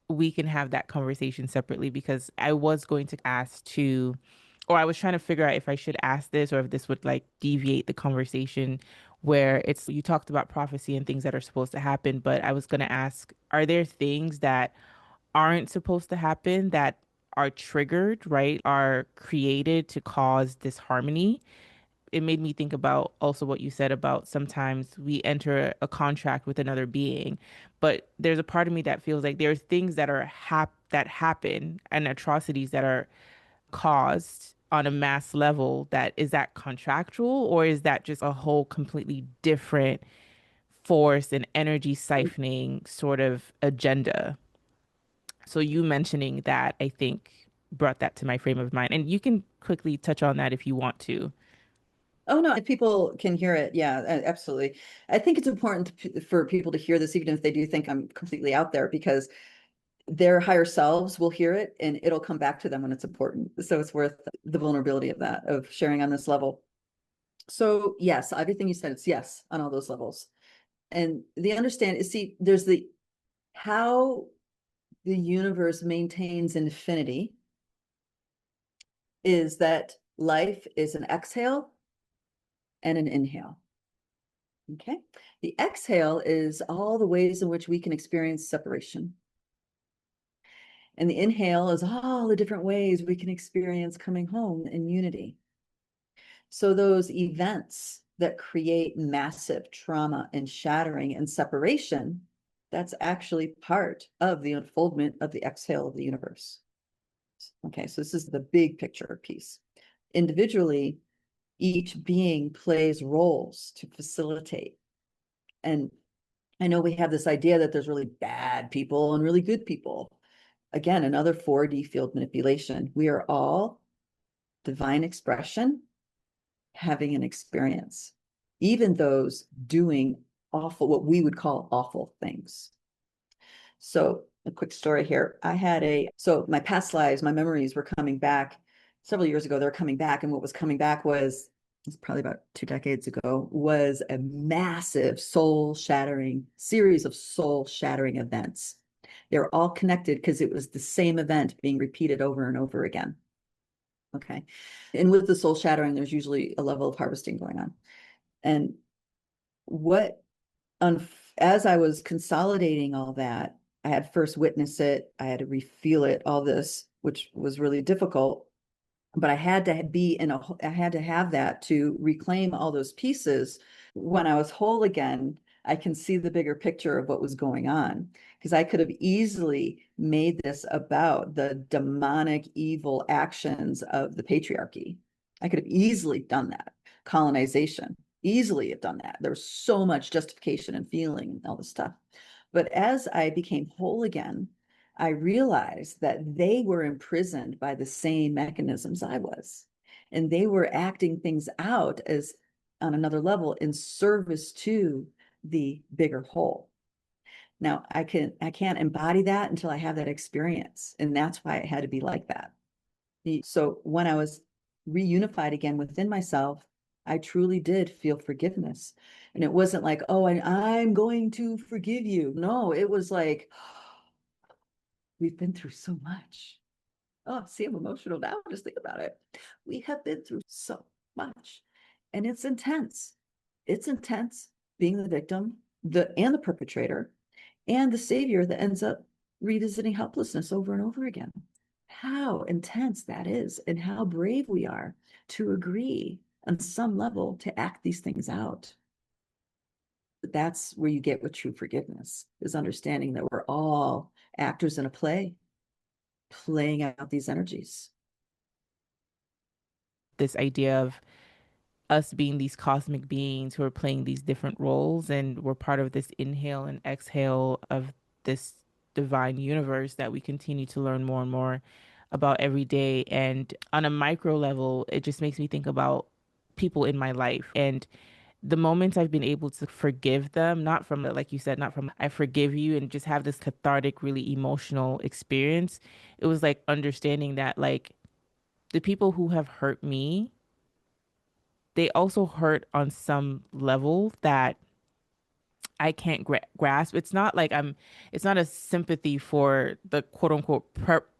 [SPEAKER 2] we can have that conversation separately because I was going to ask to, or I was trying to figure out if I should ask this or if this would like deviate the conversation where it's, you talked about prophecy and things that are supposed to happen, but I was going to ask, are there things that aren't supposed to happen that are triggered, right? Are created to cause disharmony? It made me think about also what you said about sometimes we enter a contract with another being, but there's a part of me that feels like there are things that are that happen and atrocities that are caused on a mass level. That is that contractual, or is that just a whole completely different force and energy siphoning sort of agenda? So you mentioning that, I think, brought that to my frame of mind. And you can quickly touch on that if you want to.
[SPEAKER 1] Oh, no, if people can hear it, yeah, absolutely. I think it's important for people to hear this, even if they do think I'm completely out there, because their higher selves will hear it and it'll come back to them when it's important. So it's worth the vulnerability of that, of sharing on this level. So yes, everything you said, it's yes on all those levels. And the understand is, see, there's the how the universe maintains infinity is that life is an exhale and an inhale. Okay. The exhale is all the ways in which we can experience separation. And the inhale is all the different ways we can experience coming home in unity. So those events that create massive trauma and shattering and separation, that's actually part of the unfoldment of the exhale of the universe. Okay, so this is the big picture piece. Individually, each being plays roles to facilitate. And I know we have this idea that there's really bad people and really good people. Again, another 4D field manipulation. We are all divine expression having an experience, even those doing awful, what we would call awful things. So a quick story here. So my past lives, my memories were coming back several years ago. They're coming back. And what was coming back was, it's probably about 2 decades ago, was a massive soul shattering series of soul shattering events. They were all connected because it was the same event being repeated over and over again. Okay. And with the soul shattering, there's usually a level of harvesting going on. And what as I was consolidating all that, I had first witnessed it, I had to refeel it, all this, which was really difficult. But I had to I had to have that to reclaim all those pieces. When I was whole again, I can see the bigger picture of what was going on, because I could have easily made this about the demonic evil actions of the patriarchy. I could have easily done that. Colonization, easily have done that. There was so much justification and feeling and all this stuff. But as I became whole again, I realized that they were imprisoned by the same mechanisms I was. And they were acting things out as on another level in service to the bigger whole. Now I can't embody that until I have that experience. And that's why it had to be like that. So when I was reunified again within myself, I truly did feel forgiveness. And it wasn't like, oh, I'm going to forgive you. No, it was like, we've been through so much. Oh, see, I'm emotional now. Just think about it. We have been through so much, and it's intense. It's intense being the victim, and the perpetrator, and the savior that ends up revisiting helplessness over and over again. How intense that is, and how brave we are to agree on some level to act these things out. But that's where you get with true forgiveness, is understanding that we're all actors in a play, playing out these energies.
[SPEAKER 2] This idea of us being these cosmic beings who are playing these different roles, and we're part of this inhale and exhale of this divine universe that we continue to learn more and more about every day. And on a micro level, it just makes me think about people in my life and the moments I've been able to forgive them, not from, like you said, not from I forgive you, and just have this cathartic, really emotional experience. It was like understanding that, like, the people who have hurt me, they also hurt on some level that I can't grasp. It's not like it's not a sympathy for the quote unquote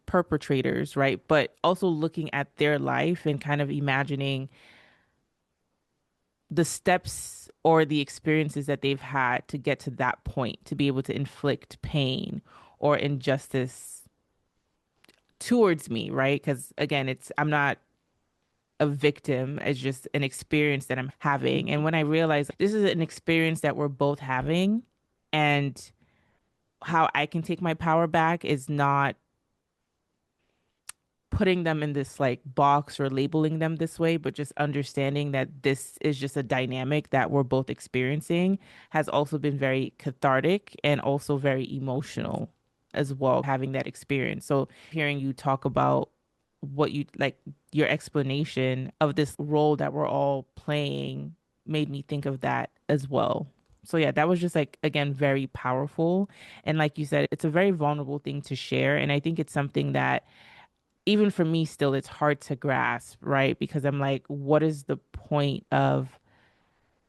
[SPEAKER 2] perpetrators, right? But also looking at their life and kind of imagining the steps or the experiences that they've had to get to that point, to be able to inflict pain or injustice towards me, right? Because again, I'm not a victim, it's just an experience that I'm having. And when I realized this is an experience that we're both having, and how I can take my power back is not putting them in this like box or labeling them this way, but just understanding that this is just a dynamic that we're both experiencing, has also been very cathartic and also very emotional as well, having that experience. So hearing you talk about what you like, your explanation of this role that we're all playing made me think of that as well. So yeah, that was just like, again, very powerful. And like you said, it's a very vulnerable thing to share. And I think it's something that even for me still it's hard to grasp, right? Because I'm like, what is the point of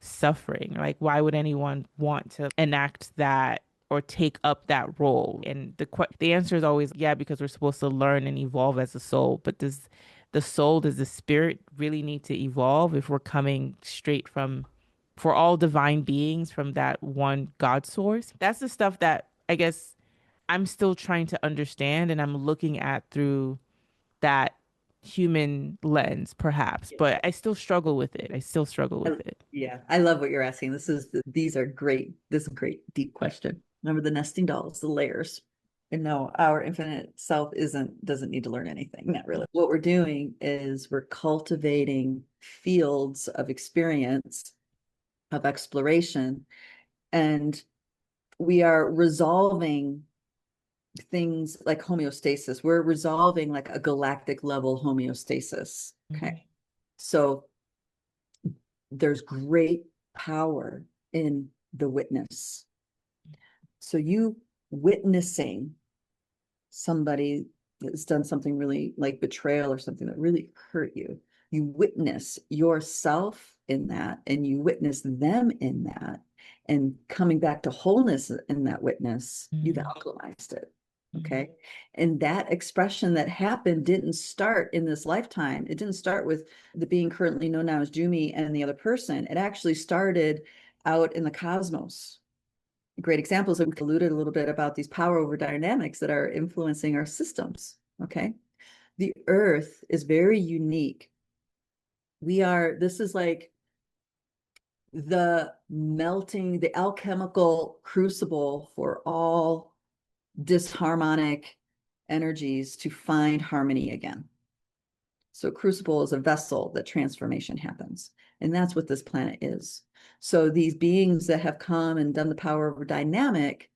[SPEAKER 2] suffering? Like, why would anyone want to enact that or take up that role? And the answer is always, yeah, because we're supposed to learn and evolve as a soul. But does the spirit really need to evolve if we're coming straight from, for all divine beings, from that one God source? That's the stuff that I guess I'm still trying to understand, and I'm looking at through that human lens, perhaps, but I still struggle with it. I still struggle with it.
[SPEAKER 1] Yeah, I love what you're asking. These are great. This is a great deep question. Remember the nesting dolls, the layers. And no, our infinite self doesn't need to learn anything. Not really. What we're doing is we're cultivating fields of experience, of exploration, and we are resolving things like homeostasis. We're resolving like a galactic level homeostasis. Okay.
[SPEAKER 2] Mm-hmm.
[SPEAKER 1] So there's great power in the witness. So you witnessing somebody that's done something really like betrayal or something that really hurt you, you witness yourself in that, and you witness them in that, and coming back to wholeness in that witness, you've alchemized it. Okay. And that expression that happened didn't start in this lifetime. It didn't start with the being currently known now as Jumi and the other person. It actually started out in the cosmos. Great examples that we alluded a little bit about these power over dynamics that are influencing our systems. Okay. The earth is very unique. This is like the melting, the alchemical crucible for all disharmonic energies to find harmony again. So crucible is a vessel that transformation happens. And that's what this planet is. So these beings that have come and done the power over dynamic,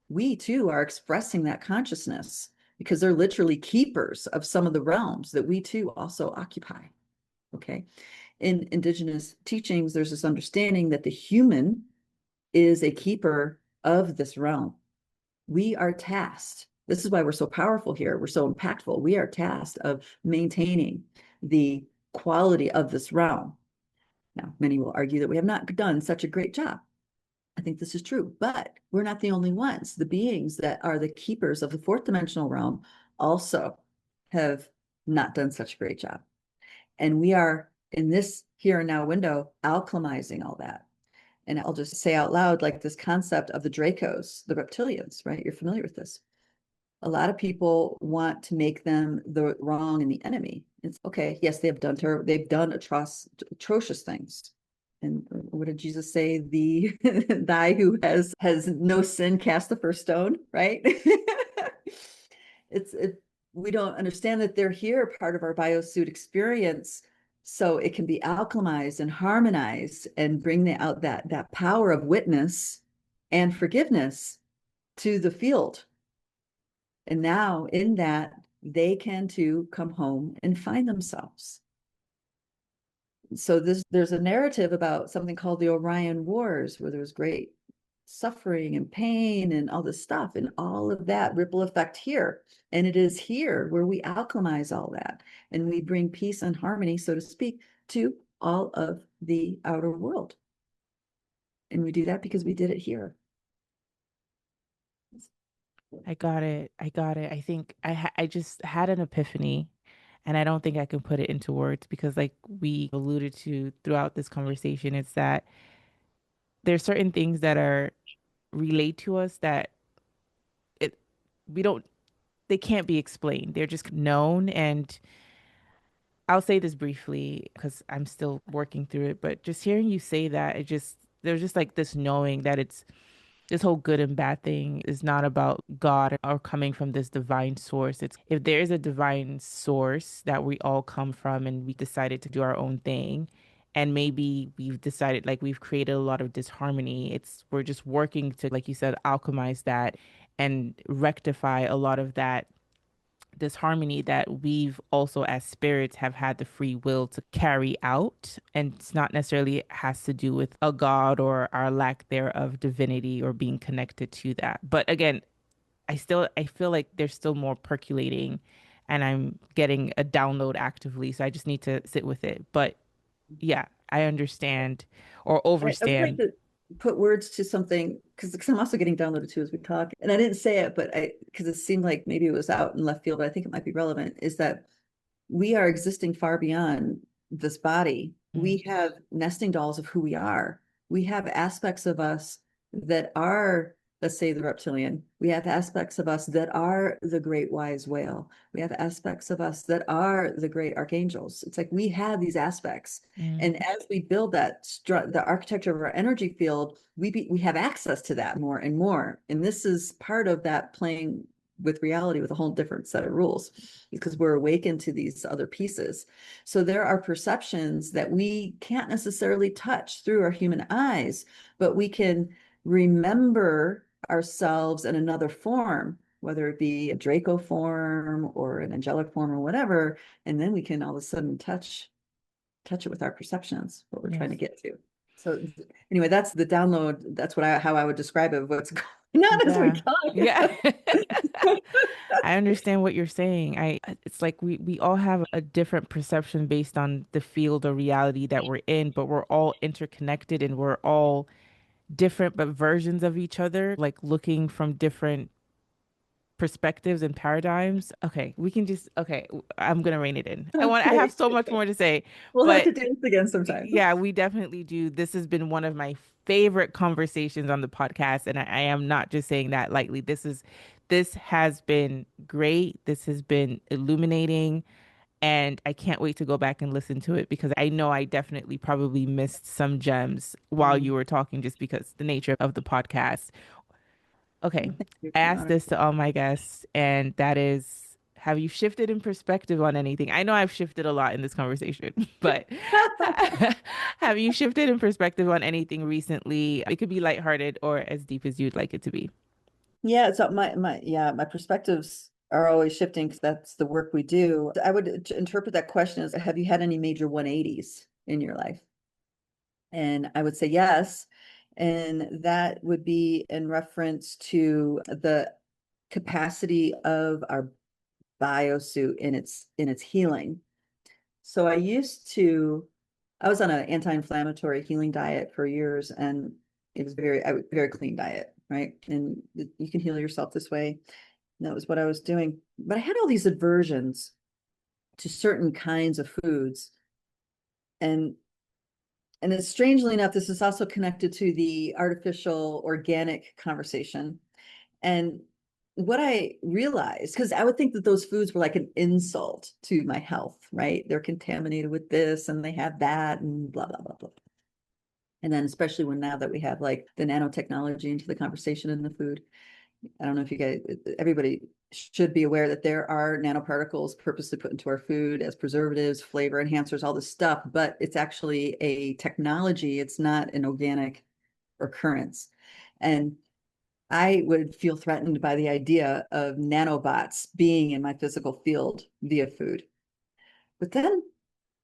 [SPEAKER 1] we too are expressing that consciousness because they're literally keepers of some of the realms that we too also occupy. Okay. In indigenous teachings, there's this understanding that the human is a keeper of this realm. We are tasked. This is why we're so powerful here. We're so impactful. We are tasked of maintaining the quality of this realm. Now, many will argue that we have not done such a great job. I think this is true, but we're not the only ones. The beings that are the keepers of the fourth dimensional realm also have not done such a great job. And we are in this here and now window alchemizing all that. And I'll just say out loud, like this concept of the Dracos, the reptilians, right? You're familiar with this. A lot of people want to make them the wrong and the enemy. It's okay. Yes, they've done atrocious things. And what did Jesus say? The thy who has no sin cast the first stone, right? We don't understand that they're here, part of our biosuit experience, so it can be alchemized and harmonized and bring out that power of witness and forgiveness to the field. And now in that, they can too come home and find themselves. So there's a narrative about something called the Orion Wars, where there was great suffering and pain and all this stuff, and all of that ripple effect here. And it is here where we alchemize all that and we bring peace and harmony, so to speak, to all of the outer world. And we do that because we did it here.
[SPEAKER 2] I got it. I got it. I think I just had an epiphany, and I don't think I can put it into words because, like we alluded to throughout this conversation, it's that there's certain things that are relate to us that it we don't they can't be explained. They're just known. And I'll say this briefly because I'm still working through it, but just hearing you say that, there's just like this knowing that it's this whole good and bad thing is not about God or coming from this divine source. It's if there is a divine source that we all come from and we decided to do our own thing, and maybe we've decided like we've created a lot of disharmony. We're just working to, like you said, alchemize that and rectify a lot of that disharmony that we've also as spirits have had the free will to carry out. And it's not necessarily has to do with a god or our lack thereof divinity or being connected to that. But again, I feel like there's still more percolating, and I'm getting a download actively, so I just need to sit with it. But yeah, I understand or
[SPEAKER 1] I would like
[SPEAKER 2] overstand.
[SPEAKER 1] to put words to something because I'm also getting downloaded too as we talk. And I didn't say it, but because it seemed like maybe it was out in left field, but I think it might be relevant, is that we are existing far beyond this body.
[SPEAKER 2] Mm,
[SPEAKER 1] We have nesting dolls of who we are. We have aspects of us that are, let's say, the reptilian. We have aspects of us that are the great wise whale. We have aspects of us that are the great archangels. It's like we have these aspects.
[SPEAKER 2] mm,
[SPEAKER 1] And as we build the architecture of our energy field, we have access to that more and more. And this is part of that playing with reality with a whole different set of rules because we're awakened to these other pieces. So there are perceptions that we can't necessarily touch through our human eyes, but we can remember ourselves in another form, whether it be a Draco form or an angelic form or whatever, and then we can all of a sudden touch it with our perceptions, what we're trying
[SPEAKER 2] yes.
[SPEAKER 1] to get to. So anyway, that's the download. That's how I would describe it, what's going on as we
[SPEAKER 2] Yeah. Yeah.
[SPEAKER 1] talk.
[SPEAKER 2] I understand what you're saying. It's like we all have a different perception based on the field or reality that we're in, but we're all interconnected and we're all different but versions of each other, like looking from different perspectives and paradigms. Okay, I'm gonna rein it in. I have
[SPEAKER 1] Okay.
[SPEAKER 2] so much more to say,
[SPEAKER 1] We'll have
[SPEAKER 2] but
[SPEAKER 1] to do this again sometime.
[SPEAKER 2] yeah, we definitely do. This has been one of my favorite conversations on the podcast, and I am not just saying that lightly. This has been great. This has been illuminating, and I can't wait to go back and listen to it because I know I definitely probably missed some gems while
[SPEAKER 1] Mm.
[SPEAKER 2] you were talking, just because the nature of the podcast. Okay,
[SPEAKER 1] Thank you.
[SPEAKER 2] I
[SPEAKER 1] It's an
[SPEAKER 2] asked
[SPEAKER 1] honor.
[SPEAKER 2] this to all my guests, and that is, have you shifted in perspective on anything? I know I've shifted a lot in this conversation, but have you shifted in perspective on anything recently? It could be lighthearted or as deep as you'd like it to be.
[SPEAKER 1] Yeah, so my perspectives are always shifting because that's the work we do. I would interpret that question as, have you had any major 180s in your life? And I would say yes. And that would be in reference to the capacity of our biosuit in its healing. So I was on an anti-inflammatory healing diet for years, and it was very clean diet, right? And you can heal yourself this way. And that was what I was doing. But I had all these aversions to certain kinds of foods. And it's strangely enough, this is also connected to the artificial organic conversation. And what I realized, because I would think that those foods were like an insult to my health, right? They're contaminated with this and they have that and blah, blah, blah, blah. And then especially when now that we have like the nanotechnology into the conversation in the food, I don't know if you guys, everybody should be aware that there are nanoparticles purposely put into our food as preservatives, flavor enhancers, all this stuff, but it's actually a technology. It's not an organic occurrence. And I would feel threatened by the idea of nanobots being in my physical field via food. But then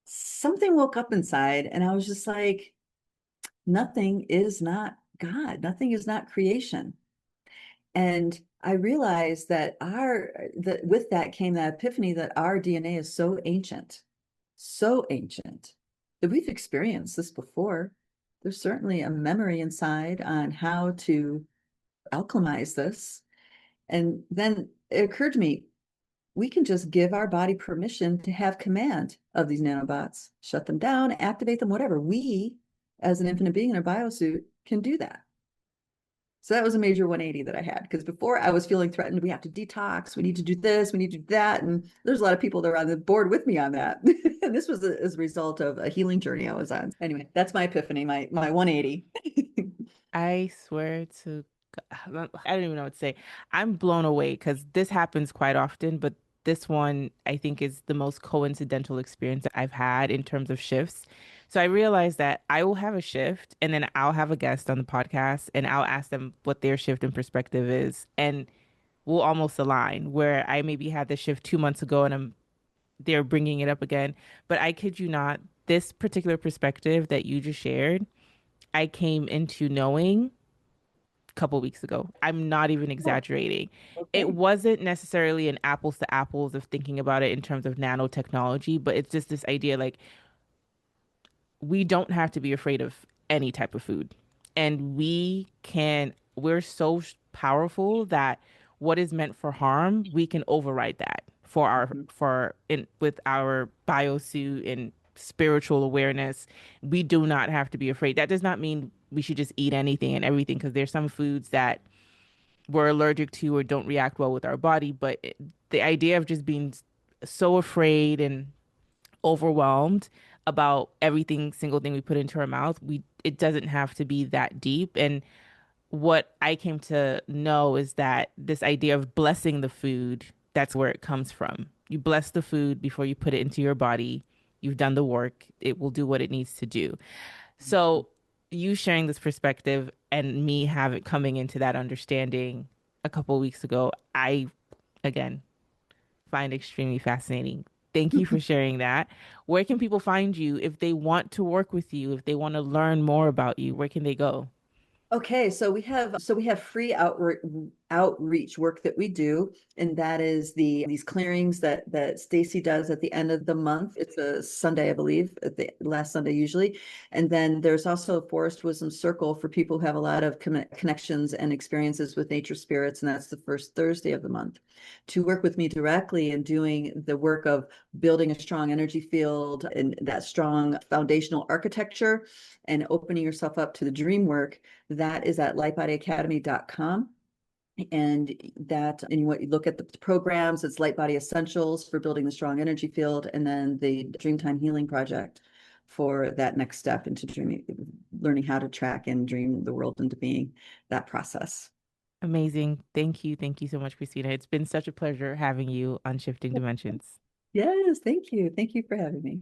[SPEAKER 1] something woke up inside and I was just like, nothing is not God. Nothing is not creation. And I realized that with that came that epiphany that our DNA is so ancient that we've experienced this before. There's certainly a memory inside on how to alchemize this. And then it occurred to me, we can just give our body permission to have command of these nanobots, shut them down, activate them, whatever. We, as an infinite being in a biosuit, can do that. So that was a major 180 that I had because before I was feeling threatened. We have to detox. We need to do this. We need to do that. And there's a lot of people that are on the board with me on that. And this was as a result of a healing journey I was on. Anyway, that's my epiphany, my 180.
[SPEAKER 2] I swear to God, I don't even know what to say. I'm blown away because this happens quite often, but this one I think is the most coincidental experience that I've had in terms of shifts. So I realized that I will have a shift and then I'll have a guest on the podcast and I'll ask them what their shift in perspective is. And we'll almost align where I maybe had the shift 2 months ago and they're bringing it up again. But I kid you not, this particular perspective that you just shared, I came into knowing couple weeks ago. I'm not even
[SPEAKER 1] Oh,
[SPEAKER 2] exaggerating. It
[SPEAKER 1] okay.
[SPEAKER 2] wasn't necessarily an apples to apples of thinking about it in terms of nanotechnology, but it's just this idea like we don't have to be afraid of any type of food. And we're so powerful that what is meant for harm, we can override that for
[SPEAKER 1] Mhm.
[SPEAKER 2] with our biosuit and spiritual awareness. We do not have to be afraid. That does not mean we should just eat anything and everything because there's some foods that we're allergic to or don't react well with our body. But the idea of just being so afraid and overwhelmed about everything single thing we put into our mouth, we it doesn't have to be that deep. And what I came to know is that this idea of blessing the food, that's where it comes from. You bless the food before you put it into your body. You've done the work. It will do what it needs to do. So you sharing this perspective and me have it coming into that understanding a couple of weeks ago, I again find extremely fascinating. Thank you for sharing that. Where can people find you if they want to work with you, if they want to learn more about you? Where can they go?
[SPEAKER 1] Okay, so we have free outreach work that we do, and that is these clearings that Stacy does at the end of the month. It's a Sunday, I believe, at the last Sunday usually. And then there's also a Forest Wisdom Circle for people who have a lot of connections and experiences with nature spirits, and that's the first Thursday of the month. To work with me directly in doing the work of building a strong energy field and that strong foundational architecture and opening yourself up to the dream work, that is at lightbodyacademy.com. And what you look at the programs, it's Light Body Essentials for building the strong energy field, and then the Dreamtime Healing Project for that next step into dreaming, learning how to track and dream the world into being, that process.
[SPEAKER 2] Amazing. Thank you. Thank you so much, Christina. It's been such a pleasure having you on Shifting Dimensions.
[SPEAKER 1] Yes, thank you. Thank you for having me.